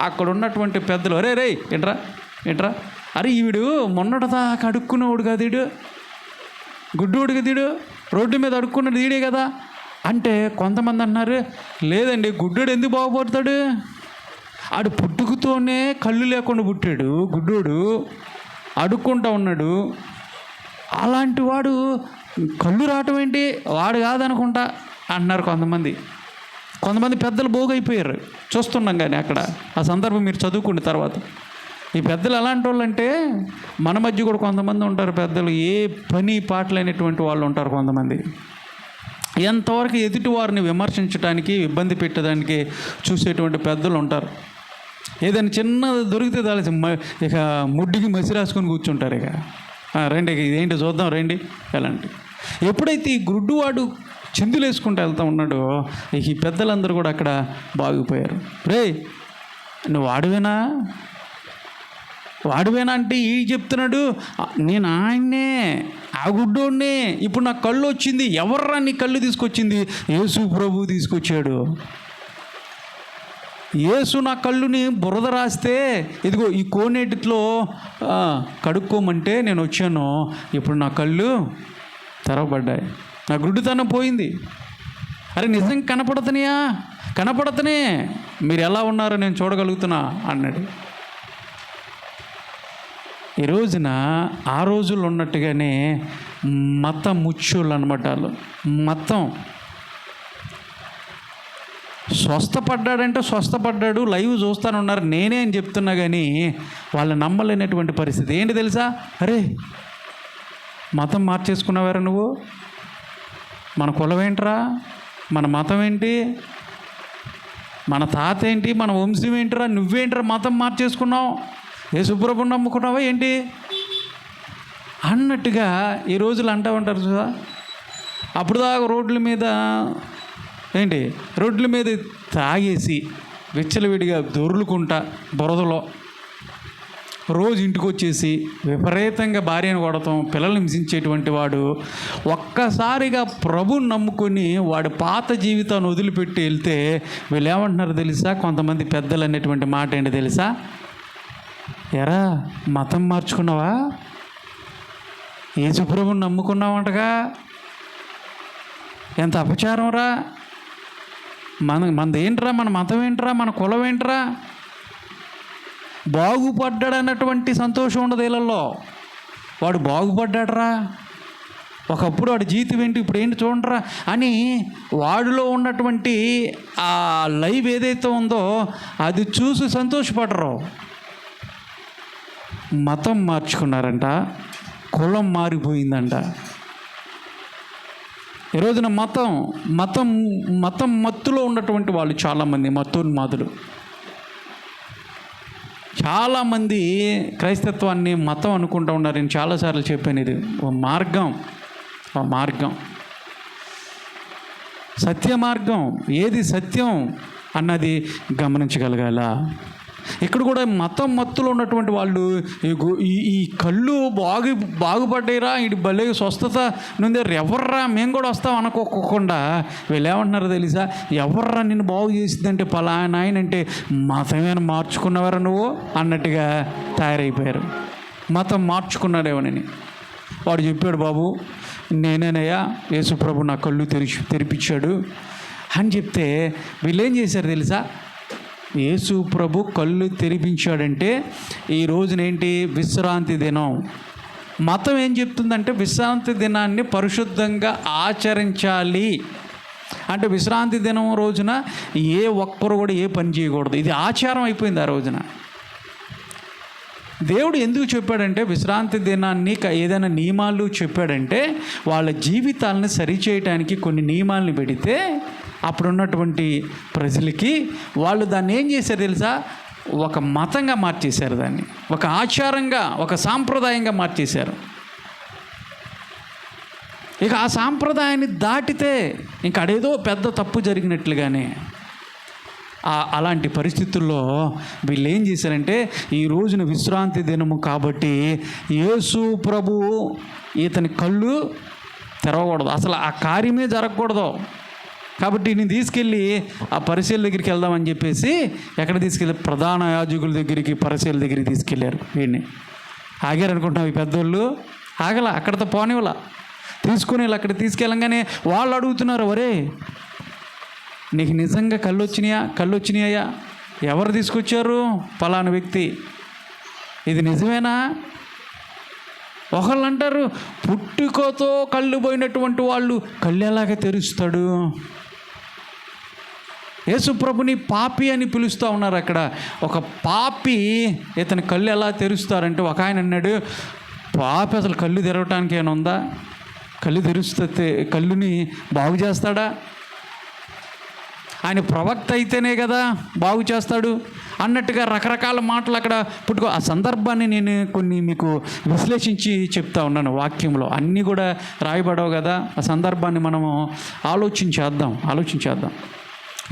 అక్కడ ఉన్నటువంటి పెద్దలు, రే ఏంట్రా అరే ఈవిడు మొన్నటిదాకా అడుక్కునేవాడు కాదు, ఈడు గుడ్డోడు కదా, ఈడు రోడ్డు మీద అడుక్కున్నది ఈడే కదా అంటే కొంతమంది అన్నారు, లేదండి గుడ్డోడు ఎందుకు బాగుపడతాడు, ఆడు పుట్టుకతోనే కళ్ళు లేకుండా పుట్టాడు, గుడ్డోడు అడుక్కుంటా ఉన్నాడు, అలాంటి వాడు కళ్ళు రావటం ఏంటి, వాడు కాదనుకుంటా అంటున్నారు కొంతమంది పెద్దలు పోగైపోయారు. చూస్తున్నాం కానీ అక్కడ ఆ సందర్భం మీరు చదువుకున్న తర్వాత. ఈ పెద్దలు ఎలాంటి వాళ్ళు అంటే మన మధ్య కూడా కొంతమంది ఉంటారు పెద్దలు, ఏ పని పాటలైనటువంటి వాళ్ళు ఉంటారు కొంతమంది. ఎంతవరకు ఎదుటి వారిని విమర్శించడానికి, ఇబ్బంది పెట్టడానికి చూసేటువంటి పెద్దలు ఉంటారు. ఏదైనా చిన్నది దొరికితే దాని ఇక ముడ్డికి మసి రాసుకొని కూర్చుంటారు. ఇక రండి ఇదేంటి చూద్దాం రండి ఎలాంటి. ఎప్పుడైతే ఈ గుడ్డువాడు చిందులు వేసుకుంటూ వెళ్తూ ఉన్నాడో ఇక ఈ పెద్దలందరూ కూడా అక్కడ బాగిపోయారు. రే నువ్వు వాడివేనా అంటే ఈ చెప్తున్నాడు, నేను ఆయన్నే, ఆ గుడ్డోడినే, ఇప్పుడు నాకు కళ్ళు వచ్చింది. ఎవర్రా నీ కళ్ళు తీసుకొచ్చింది? యేసు ప్రభు తీసుకొచ్చాడు. యేసు నా కళ్ళుని బురద రాస్తే ఇదిగో ఈ కోనేటిలో కడుక్కోమంటే నేను వచ్చాను, ఇప్పుడు నా కళ్ళు తెరవబడ్డాయి, నా గుడ్డితనం పోయింది. అరే నిజం కనపడుతున్నాయా? కనపడుతనే, మీరు ఎలా ఉన్నారో నేను చూడగలుగుతున్నా అన్నాడు. ఈ రోజున ఆ రోజుల్లో ఉన్నట్టుగానే మత ముచ్చోళ్ళు అనమాట వాళ్ళు. మతం స్వస్థపడ్డాడంటే స్వస్థపడ్డాడు, లైవ్ చూస్తానున్నారు, నేనే అని చెప్తున్నా కానీ వాళ్ళు నమ్మలేనటువంటి పరిస్థితి. ఏంటి తెలుసా? అరే మతం మార్చేసుకున్నావారా నువ్వు? మన కులం ఏంట్రా? మన మతం ఏంటి? మన తాత ఏంటి? మన వంశం ఏంట్రా? నువ్వేంట్రా మతం మార్చేసుకున్నావు? యేసుప్రభుని నమ్ముకున్నావా ఏంటి అన్నట్టుగా ఈ రోజులు అంటూ ఉంటారు చూదా. అప్పుడు దాకా రోడ్ల మీద తాగేసి విచ్చలవిడిగా దొర్లుకుంటా బురదలో రోజు ఇంటికి వచ్చేసి విపరీతంగా భార్యను కొడతాం, పిల్లల్ని హింసించేటువంటి వాడు ఒక్కసారిగా ప్రభుని నమ్ముకొని వాడు పాత జీవితాన్ని వదిలిపెట్టి వెళ్తే వీళ్ళు ఏమంటున్నారు తెలుసా? కొంతమంది పెద్దలు అనేటువంటి మాట ఏంటి తెలుసా? ఎరా మతం మార్చుకున్నావా? యేసు ప్రభుని నమ్ముకున్నావంటగా, ఎంత అపచారం రా! మనది ఏంట్రా? మన మతం ఏంట్రా? మన కులం ఏంట్రా? బాగుపడ్డాడన్నటువంటి సంతోషం ఉండదు వీళ్ళల్లో. వాడు బాగుపడ్డాడరా, ఒకప్పుడు వాడి జీవితం ఏంటి, ఇప్పుడు ఏంటి చూడరా అని వాడిలో ఉన్నటువంటి ఆ లైవ్ ఏదైతే ఉందో అది చూసి సంతోషపడరు. మతం మార్చుకున్నారంట, కులం మారిపోయిందంట. ఈ రోజున మతం మత్తులో ఉన్నటువంటి వాళ్ళు చాలామంది మతోన్మాదులు. చాలామంది క్రైస్తత్వాన్ని మతం అనుకుంటూ ఉన్నారు. నేను చాలాసార్లు చెప్పాను, ఇది ఒక మార్గం, సత్య మార్గం. ఏది సత్యం అన్నది గమనించగలగాల. ఇక్కడ కూడా మతం మత్తులో ఉన్నటువంటి వాళ్ళు ఈ కళ్ళు బాగుపడ్డాయిరా, ఇటు భలే స్వస్థత నుండి ఎవర్రా మేము కూడా వస్తాం అనుకోకుండా వీళ్ళు ఏమంటున్నారో తెలుసా? ఎవర్రా నిన్ను బాగు చేసిందంటే పలానా ఆయన అంటే మతమేనా మార్చుకున్నవారా నువ్వు అన్నట్టుగా తయారైపోయారు. మతం మార్చుకున్నాడేమోనని. వాడు చెప్పాడు, బాబు నేనేనయ్యా, యేసుప్రభు నా కళ్ళు తెరిపించాడు అని చెప్తే వీళ్ళు ఏం చేశారు తెలుసా? యేసు ప్రభు కళ్ళు తెరిపించాడంటే ఈ రోజునేంటి? విశ్రాంతి దినం. మతం ఏం చెప్తుందంటే విశ్రాంతి దినాన్ని పరిశుద్ధంగా ఆచరించాలి అంటే విశ్రాంతి దినం రోజున ఏ ఒక్కరు కూడా ఏ పని చేయకూడదు. ఇది ఆచారం అయిపోయింది ఆ రోజున. దేవుడు ఎందుకు చెప్పాడంటే విశ్రాంతి దినాన్ని ఏదైనా నియమాలు చెప్పాడంటే వాళ్ళ జీవితాలను సరిచేయటానికి కొన్ని నియమాలను పెడితే అప్పుడున్నటువంటి ప్రజలకి వాళ్ళు దాన్ని ఏం చేశారు తెలుసా? ఒక మతంగా మార్చేశారు, దాన్ని ఒక ఆచారంగా, ఒక సాంప్రదాయంగా మార్చేశారు. ఇక ఆ సాంప్రదాయాన్ని దాటితే ఇంక అదేదో పెద్ద తప్పు జరిగినట్లుగానే. అలాంటి పరిస్థితుల్లో వీళ్ళు ఏం చేశారంటే ఈ రోజున విశ్రాంతి దినము కాబట్టి యేసు ప్రభు ఇతని కళ్ళు తెరవకూడదు, అసలు ఆ కార్యమే జరగకూడదు. కాబట్టి నేను తీసుకెళ్ళి ఆ పరిశీల దగ్గరికి వెళ్దామని చెప్పేసి ఎక్కడ తీసుకెళ్ళి? ప్రధాన యాజకుల దగ్గరికి, పరిశీల దగ్గరికి తీసుకెళ్ళారు. వీడిని ఆగారు అనుకుంటున్నాం ఈ పెద్దోళ్ళు. ఆగల, అక్కడితో పోనివ్వాల. తీసుకుని అక్కడ తీసుకెళ్ళంగానే వాళ్ళు అడుగుతున్నారు, ఒరే నీకు నిజంగా కళ్ళు వచ్చినాయా? ఎవరు తీసుకొచ్చారు? పలానా వ్యక్తి. ఇది నిజమేనా? ఒకళ్ళు అంటారు, పుట్టుకతో కళ్ళు పోయినటువంటి వాళ్ళు కళ్ళు ఎలాగ తెరుస్తాడు? యేసుప్రభుని పాపి అని పిలుస్తూ ఉన్నారు అక్కడ. ఒక పాపి ఇతని కళ్ళు ఎలా తెరుస్తారంటే ఒక ఆయన అన్నాడు, పాపి అసలు కళ్ళు తెరవటానికి ఏమైనా ఉందా? కళ్ళు తెరుస్తే కళ్ళుని బాగు చేస్తాడా? ఆయన ప్రవక్త అయితేనే కదా బాగు చేస్తాడు అన్నట్టుగా రకరకాల మాటలు అక్కడ పుట్టుకో. ఆ సందర్భాన్ని నేను కొన్ని మీకు విశ్లేషించి చెప్తా ఉన్నాను వాక్యంలో. అన్నీ కూడా రాయబడవు కదా. ఆ సందర్భాన్ని మనము ఆలోచించేద్దాం.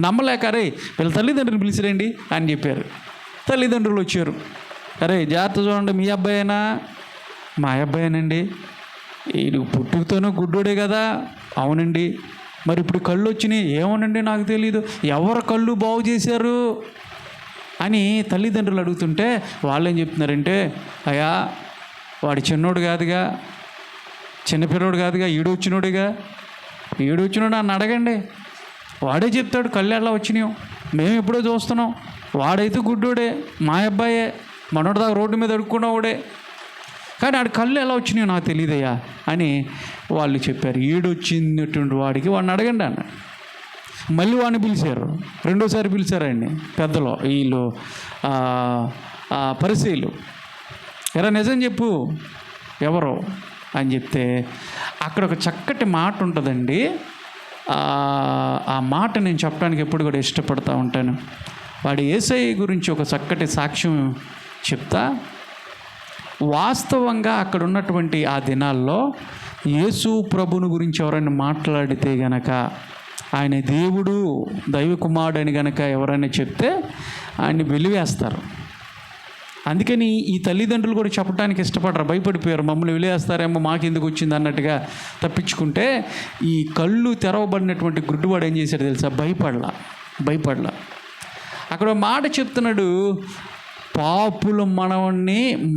నమ్మలేక అరే వీళ్ళ తల్లిదండ్రులు పిలిచిరండి అని చెప్పారు. తల్లిదండ్రులు వచ్చారు. అరే జాగ్రత్త చూడండి, మీ అబ్బాయేనా? మా అబ్బాయేనండి. వీడు పుట్టుకతోనూ గుడ్డోడే కదా. అవునండి. మరి ఇప్పుడు కళ్ళు వచ్చినాయి. ఏమోనండి నాకు తెలీదు. ఎవరు కళ్ళు బాగు చేశారు అని తల్లిదండ్రులు అడుగుతుంటే వాళ్ళు ఏం చెప్తున్నారంటే, అయ్యా వాడు చిన్నోడు కాదుగా, చిన్నపిల్లోడు కాదుగా, ఈడు వచ్చినోడు నన్ను అడగండి, వాడే చెప్తాడు కళ్ళు ఎలా వచ్చినాయో, మేము ఎప్పుడో చూస్తున్నాం, వాడైతే గుడ్డోడే, మా అబ్బాయే, మనోడు దాకా రోడ్డు మీద అడుక్కున్నవాడే, కానీ ఆడు కళ్ళు ఎలా వచ్చినాయో నాకు తెలియదయ్యా అని వాళ్ళు చెప్పారు. ఈడొచ్చినటువంటి వాడికి వాడిని అడగండి అన్న. మళ్ళీ వాడిని పిలిచారు, రెండోసారి పిలిచారండి పెద్దలు, వీళ్ళు పరిసయ్యులు. ఎరా నిజం చెప్పు ఎవరు అని చెప్తే అక్కడ ఒక చక్కటి మాట ఉంటుందండి. ఆ మాట నేను చెప్పడానికి ఎప్పుడు కూడా ఇష్టపడుతూ ఉంటాను. వాడు యేసయ్య గురించి ఒక చక్కటి సాక్ష్యం చెప్తా. వాస్తవంగా అక్కడ ఉన్నటువంటి ఆ దినాల్లో యేసు ప్రభుని గురించి ఎవరైనా మాట్లాడితే గనక, ఆయన దేవుడు, దైవ కుమారుడు అని గనక ఎవరైనా చెప్తే ఆయన్ని వెలివేస్తారు. అందుకని ఈ తల్లిదండ్రులు కూడా చెప్పడానికి ఇష్టపడరు, భయపడిపోయారు, మమ్మల్ని వెలివేస్తారేమో, మాకెందుకు వచ్చింది అన్నట్టుగా తప్పించుకుంటే, ఈ కళ్ళు తెరవబడినటువంటి గుడ్డివాడు ఏం చేశాడు తెలుసా? భయపడలా. అక్కడ మాట చెప్తున్నాడు, పాపుల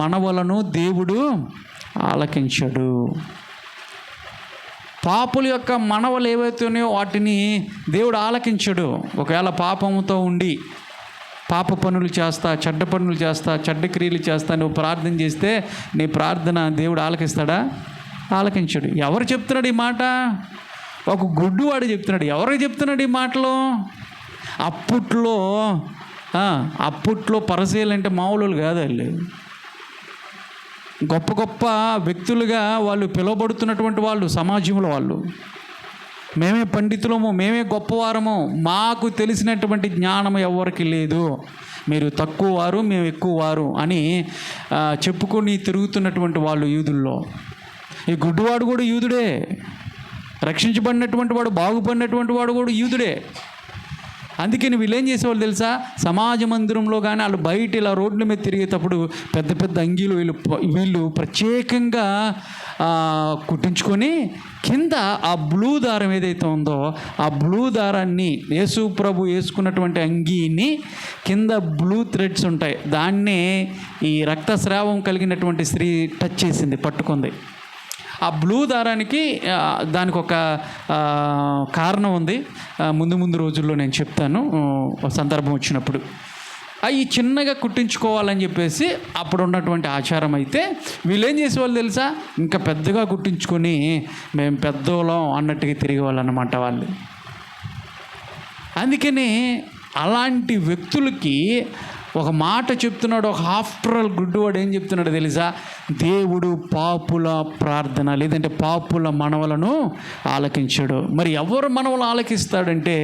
మనవలను దేవుడు ఆలకించాడు. పాపుల యొక్క మనవలు ఏవైతే ఉన్నాయో వాటిని దేవుడు ఆలకించడు. ఒకవేళ పాపముతో ఉండి పాప పనులు చేస్తా, చెడ్డ పనులు చేస్తా, చెడ్డ క్రియలు చేస్తా నువ్వు ప్రార్థన చేస్తే నీ ప్రార్థన దేవుడు ఆలకిస్తాడా? ఆలకించడు. ఎవరు చెప్తున్నాడు ఈ మాట? ఒక గుడ్డివాడు చెప్తున్నాడు. ఎవరు చెప్తున్నాడు ఈ మాటలు? అప్పట్లో పరిసయ్యులు అంటే మామూలు కాదు, వాళ్ళు గొప్ప గొప్ప వ్యక్తులుగా వాళ్ళు పిలువబడుతున్నటువంటి వాళ్ళు సమాజంలో. వాళ్ళు మేమే పండితులము, మేమే గొప్పవారము, మాకు తెలిసినటువంటి జ్ఞానం ఎవరికి లేదు, మీరు తక్కువ వారు, మేము ఎక్కువ వారు అని చెప్పుకొని తిరుగుతున్నటువంటి వాళ్ళు యూదుల్లో. ఈ గుడ్డివాడు కూడా యూదుడే, రక్షించబడినటువంటి వాడు, బాగుపడినటువంటి వాడు కూడా యూదుడే. అందుకని వీళ్ళు ఏం చేసేవాళ్ళు తెలుసా? సమాజ మందిరంలో కానీ వాళ్ళు బయట ఇలా రోడ్ల మీద తిరిగేటప్పుడు పెద్ద పెద్ద అంగీలు వీళ్ళు ప్రత్యేకంగా కుట్టించుకొని కింద ఆ బ్లూ దారం ఏదైతే ఉందో ఆ బ్లూ దారాన్ని, యేసు ప్రభు వేసుకున్నటువంటి అంగీని కింద బ్లూ థ్రెడ్స్ ఉంటాయి, దాన్నే ఈ రక్తస్రావం కలిగినటువంటి స్త్రీ టచ్ చేసింది, పట్టుకుంది. ఆ బ్లూ దారానికి దానికి ఒక కారణం ఉంది, ముందు రోజుల్లో నేను చెప్తాను సందర్భం వచ్చినప్పుడు. అవి చిన్నగా కుట్టించుకోవాలని చెప్పేసి అప్పుడు ఉన్నటువంటి ఆచారం. అయితే వీళ్ళు ఏం చేసేవాళ్ళు తెలుసా? ఇంకా పెద్దగా కుట్టించుకొని మేము పెద్దోళ్ళం అన్నట్టుగా తిరిగేవాళ్ళు అన్నమాట వాళ్ళు. అందుకని అలాంటి వ్యక్తులకి ఒక మాట చెప్తున్నాడు. ఒక ఆఫ్టర్ ఆల్ గుడ్డివాడు ఏం చెప్తున్నాడు తెలుసా? దేవుడు పాపుల ప్రార్థన, లేదంటే పాపుల మనవలను ఆలకించాడు. మరి ఎవరు మనవలు ఆలకిస్తాడంటే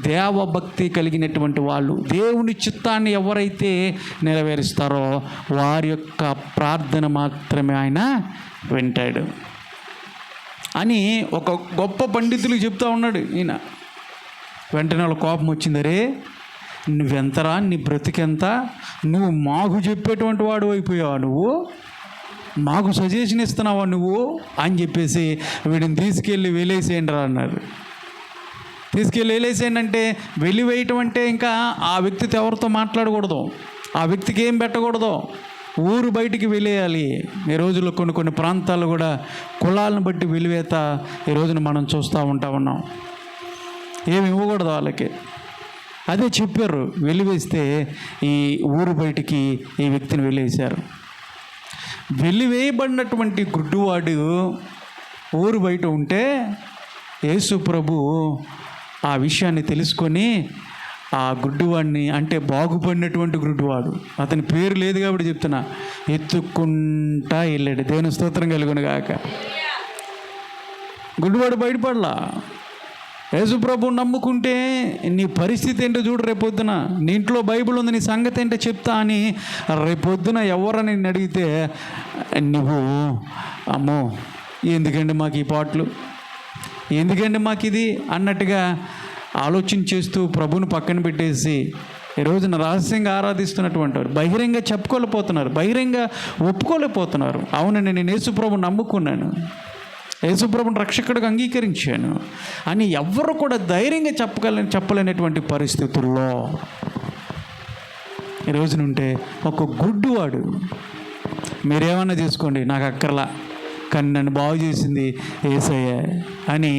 దేవభక్తి కలిగినటువంటి వాళ్ళు. దేవుని చిత్తాన్ని ఎవరైతే నెరవేరుస్తారో వారి యొక్క ప్రార్థన మాత్రమే ఆయన వింటాడు అని ఒక గొప్ప పండితులకు చెప్తా ఉన్నాడు ఈయన. వెంటనే వాళ్ళ కోపం వచ్చిందరే, నువ్వెంతరా, నీ బ్రతికెంత, నువ్వు మాకు చెప్పేటువంటి వాడు అయిపోయావా, నువ్వు మాకు సజెషన్ ఇస్తున్నావా నువ్వు అని చెప్పేసి వీడిని తీసుకెళ్ళి వెలేసేయండి రా అన్నారు. తీసుకెళ్ళి వెలేసేయండి అంటే, వెలివేయటం అంటే ఇంకా ఆ వ్యక్తితో ఎవరితో మాట్లాడకూడదు, ఆ వ్యక్తికి ఏం పెట్టకూడదు, ఊరు బయటికి వెలేయాలి. ఈ రోజుల్లో కొన్ని ప్రాంతాల్లో కూడా కులాలను బట్టి వెలివేత ఈ రోజున మనం చూస్తూ ఉన్నాం. ఏమి ఇవ్వకూడదు వాళ్ళకి. అదే చెప్పారు, వెలివేస్తే ఈ ఊరు బయటికి ఈ వ్యక్తిని వెలివేశారు. వెలివేయబడినటువంటి గుడ్డివాడు ఊరు బయట ఉంటే యేసు ప్రభు ఆ విషయాన్ని తెలుసుకొని ఆ గుడ్డివాడిని, అంటే బాగుపడినటువంటి గుడ్డివాడు, అతని పేరు లేదు కాబట్టి చెప్తున్నా, ఎత్తుక్కుంటా వెళ్ళాడు. దేవుని స్తోత్రం కలుగును గాక. గుడ్డివాడు బయటపడలా. యేసు ప్రభువు నమ్ముకుంటే నీ పరిస్థితి ఏంటో చూడు, రేపొద్దున నీ ఇంట్లో బైబిల్ ఉంది, నీ సంగతి ఏంటో చెప్తా అని రేపొద్దున ఎవరని నిన్ను అడిగితే నువ్వు అమ్మో ఎందుకండి మాకు ఈ పాటలు, ఎందుకండి మాకు ఇది అన్నట్టుగా ఆలోచన చేస్తూ ప్రభువుని పక్కన పెట్టేసి ఈ రోజున రహస్యంగా ఆరాధిస్తున్నటువంటి వారు బహిరంగ చెప్పుకోలేకపోతున్నారు, బహిరంగ ఒప్పుకోలేకపోతున్నారు. అవునండి, నేను యేసు ప్రభువుని నమ్ముకున్నాను, యేసుప్రభుని రక్షకుడిగా అంగీకరించాను అని ఎవ్వరు కూడా ధైర్యంగా చెప్పలేనటువంటి పరిస్థితుల్లో ఈ రోజునుంటే ఒక గుడ్డువాడు, మీరేమన్నా చేసుకోండి నాకు అక్కర్లా, కానీ నన్ను బాగు చేసింది యేసయ్య అని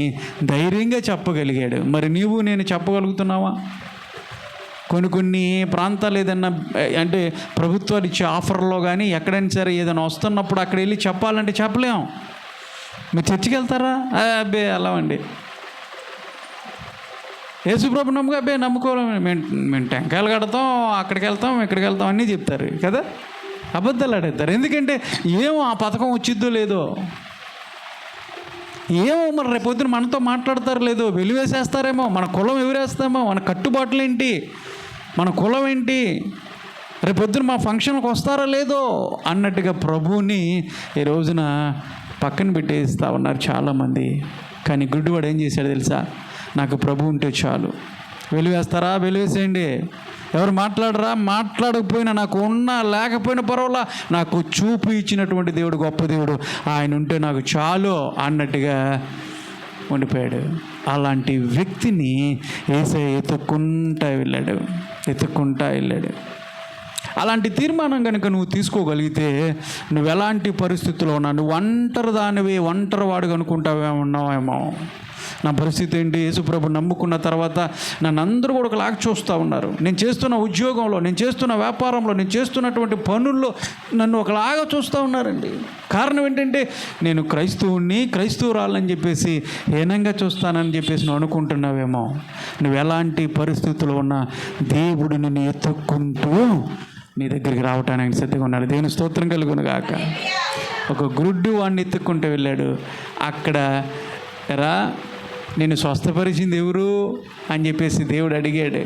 ధైర్యంగా చెప్పగలిగాడు. మరి నీవు నేను చెప్పగలుగుతున్నావా? కొన్ని ప్రాంతాలు ఏదన్నా అంటే ప్రభుత్వాలు ఇచ్చే ఆఫర్లో కానీ ఎక్కడైనా సరే ఏదైనా వస్తున్నప్పుడు అక్కడ వెళ్ళి చెప్పాలంటే చెప్పలేం. మీరు చర్చికి వెళ్తారా? అబ్బే వెళ్ళమండి. యేసుప్రభు నమ్మకం, అబ్బే నమ్ముకోలేము, మేము టెంకాయలు కడతాం, అక్కడికి వెళ్తాం, ఇక్కడికి వెళ్తాం అన్నీ చెప్తారు కదా. అబద్ధాలు ఆడేస్తారు. ఎందుకంటే ఏమో ఆ పథకం వచ్చిద్దో లేదో, ఏమో మరి రేపొద్దున మనతో మాట్లాడతారు లేదో, వెలివేసేస్తారేమో, మన కులం ఎవరేస్తామో, మన కట్టుబాట్లు ఏంటి, మన కులం ఏంటి, రేపొద్దున మా ఫంక్షన్కి వస్తారో లేదో అన్నట్టుగా ప్రభువుని ఈ రోజున పక్కన పెట్టేస్తూ ఉన్నారు చాలామంది. కానీ గుడ్డివాడు ఏం చేశాడు తెలుసా? నాకు ప్రభు ఉంటే చాలు. వెలివేస్తారా? వెలివేసేయండి. ఎవరు మాట్లాడరా? మాట్లాడకపోయినా, నాకు ఉన్నా లేకపోయినా పర్వాలా, నాకు చూపు ఇచ్చినటువంటి దేవుడు గొప్ప దేవుడు, ఆయన ఉంటే నాకు చాలు అన్నట్టుగా ఉండిపోయాడు. అలాంటి వ్యక్తిని యేసయ్య ఎత్తుక్కుంటా వెళ్ళాడు. అలాంటి తీర్మానం కనుక నువ్వు తీసుకోగలిగితే, నువ్వు ఎలాంటి పరిస్థితుల్లో ఉన్నా, నువ్వు ఒంటరి వాడు అనుకుంటావేమో. నా పరిస్థితి ఏంటి? యేసుప్రభు నమ్ముకున్న తర్వాత నన్ను అందరూ కూడా ఒకలాగా చూస్తూ ఉన్నారు. నేను చేస్తున్న ఉద్యోగంలో, నేను చేస్తున్న వ్యాపారంలో, నేను చేస్తున్నటువంటి పనుల్లో నన్ను ఒకలాగా చూస్తూ ఉన్నారండి. కారణం ఏంటంటే నేను క్రైస్తవురాలని చెప్పేసి హీనంగా చూస్తానని చెప్పేసి నువ్వు అనుకుంటున్నావేమో. నువ్వు ఎలాంటి పరిస్థితుల్లో ఉన్నా దేవుడు నిన్ను ఎత్తుక్కుంటూ నీ దగ్గరికి రావటానికి సిద్ధంగా ఉన్నాడు. దేవుని స్తోత్రం కలుగును గాక. ఒక గుడ్డు వాడిని ఎత్తుక్కుంటూ వెళ్ళాడు. అక్కడ రా, నేను స్వస్థపరిచింది ఎవరు అని చెప్పేసి దేవుడు అడిగాడు.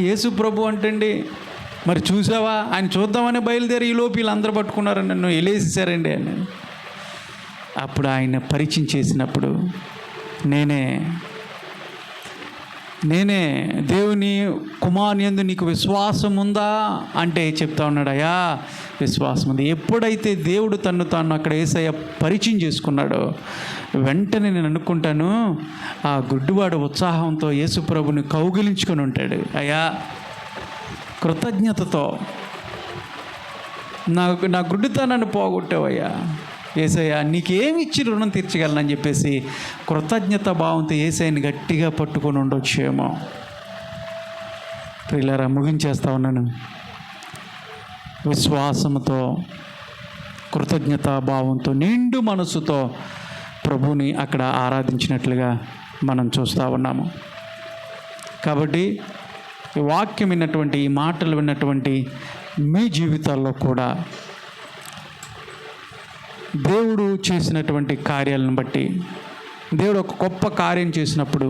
యేసు ప్రభు అంటండి. మరి చూసావా? ఆయన చూద్దామని బయలుదేరి ఈ లోపు వీళ్ళందరూ పట్టుకున్నారని నన్ను ఎలేసేసారండి అని. అప్పుడు ఆయన పరిచయం చేసినప్పుడు నేనే దేవుని కుమారుని యందు నీకు విశ్వాసం ఉందా అంటే చెప్తా ఉన్నాడు. అయ్యా విశ్వాసం ఉంది. ఎప్పుడైతే దేవుడు తాను అక్కడ యేసయ్య పరిచయం చేసుకున్నాడో వెంటనే నేను అనుకుంటాను, ఆ గుడ్డివాడు ఉత్సాహంతో యేసు ప్రభుని కౌగిలించుకొని ఉంటాడు. అయ్యా కృతజ్ఞతతో నా గుడ్డితనాన్ని పోగొట్టావయ్యా యేసయ్య, నీకేమి ఇచ్చి రుణం తీర్చగలనని చెప్పేసి కృతజ్ఞత భావంతో యేసయ్యని గట్టిగా పట్టుకొని ఉండొచ్చేమో. ప్రియులారా, ముగించేస్తా ఉన్నాను. విశ్వాసంతో, కృతజ్ఞతా భావంతో, నిండు మనసుతో ప్రభువుని అక్కడ ఆరాధించినట్లుగా మనం చూస్తూ ఉన్నాము. కాబట్టి ఈ వాక్యం విన్నటువంటి, ఈ మాటలు విన్నటువంటి మీ జీవితాల్లో కూడా దేవుడు చేసినటువంటి కార్యాలను బట్టి, దేవుడు ఒక గొప్ప కార్యం చేసినప్పుడు,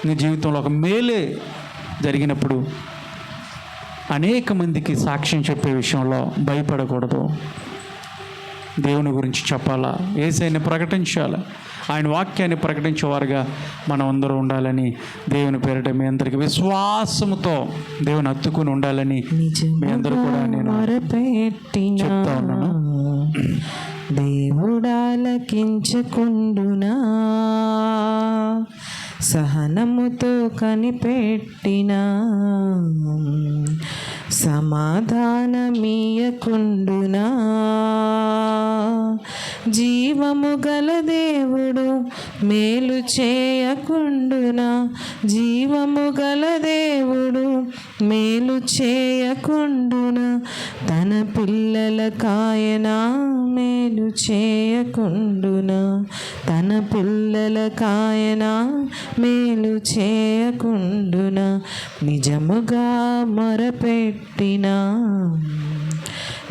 నీ జీవితంలో ఒక మేలే జరిగినప్పుడు అనేక మందికి సాక్ష్యం చెప్పే విషయంలో భయపడకూడదు. దేవుని గురించి చెప్పాలా, యేసయ్యని ప్రకటించాలా, ఆయన వాక్యాన్ని ప్రకటించేవారుగా మనం అందరూ ఉండాలని దేవుని పేరిట మీ అందరికీ విశ్వాసముతో దేవుని హత్తుకుని ఉండాలని మీ అందరూ కూడా నేను చెప్తా ఉన్నాను. దేవుడాలకించకుండునా, సహనముతో కనిపెట్టినా, సమాధానమీయకుండునా, జీవము గల దేవుడు మేలు చేయకుండునా, జీవము గల దేవుడు మేలు చేయకుండునా, తన పిల్లల కాయన మేలు చేయకుండునా, తన పిల్లల కాయన మేలు చేయకుండునా, నిజముగా మొరపెట్టినా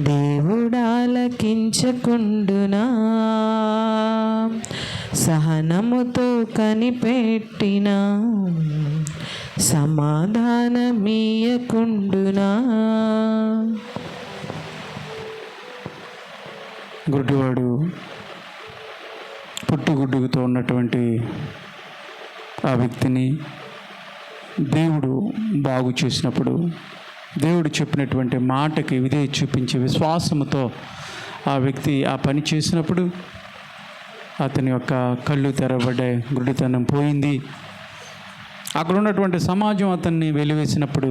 దేవుడాలకించకుండునా, సహనముతో కనిపెట్టినా, సమాధానమీయకుండునా. గుడ్డివాడు పుట్టుగుడ్డుతో ఉన్నటువంటి ఆ వ్యక్తిని దేవుడు బాగు చేసినప్పుడు, దేవుడు చెప్పినటువంటి మాటకి విధేయత చూపించి విశ్వాసముతో ఆ వ్యక్తి ఆ పని చేసినప్పుడు అతని యొక్క కళ్ళు తెరబడ్డాయి, గుడ్డితనం పోయింది. అక్కడ ఉన్నటువంటి సమాజం అతన్ని వెలివేసినప్పుడు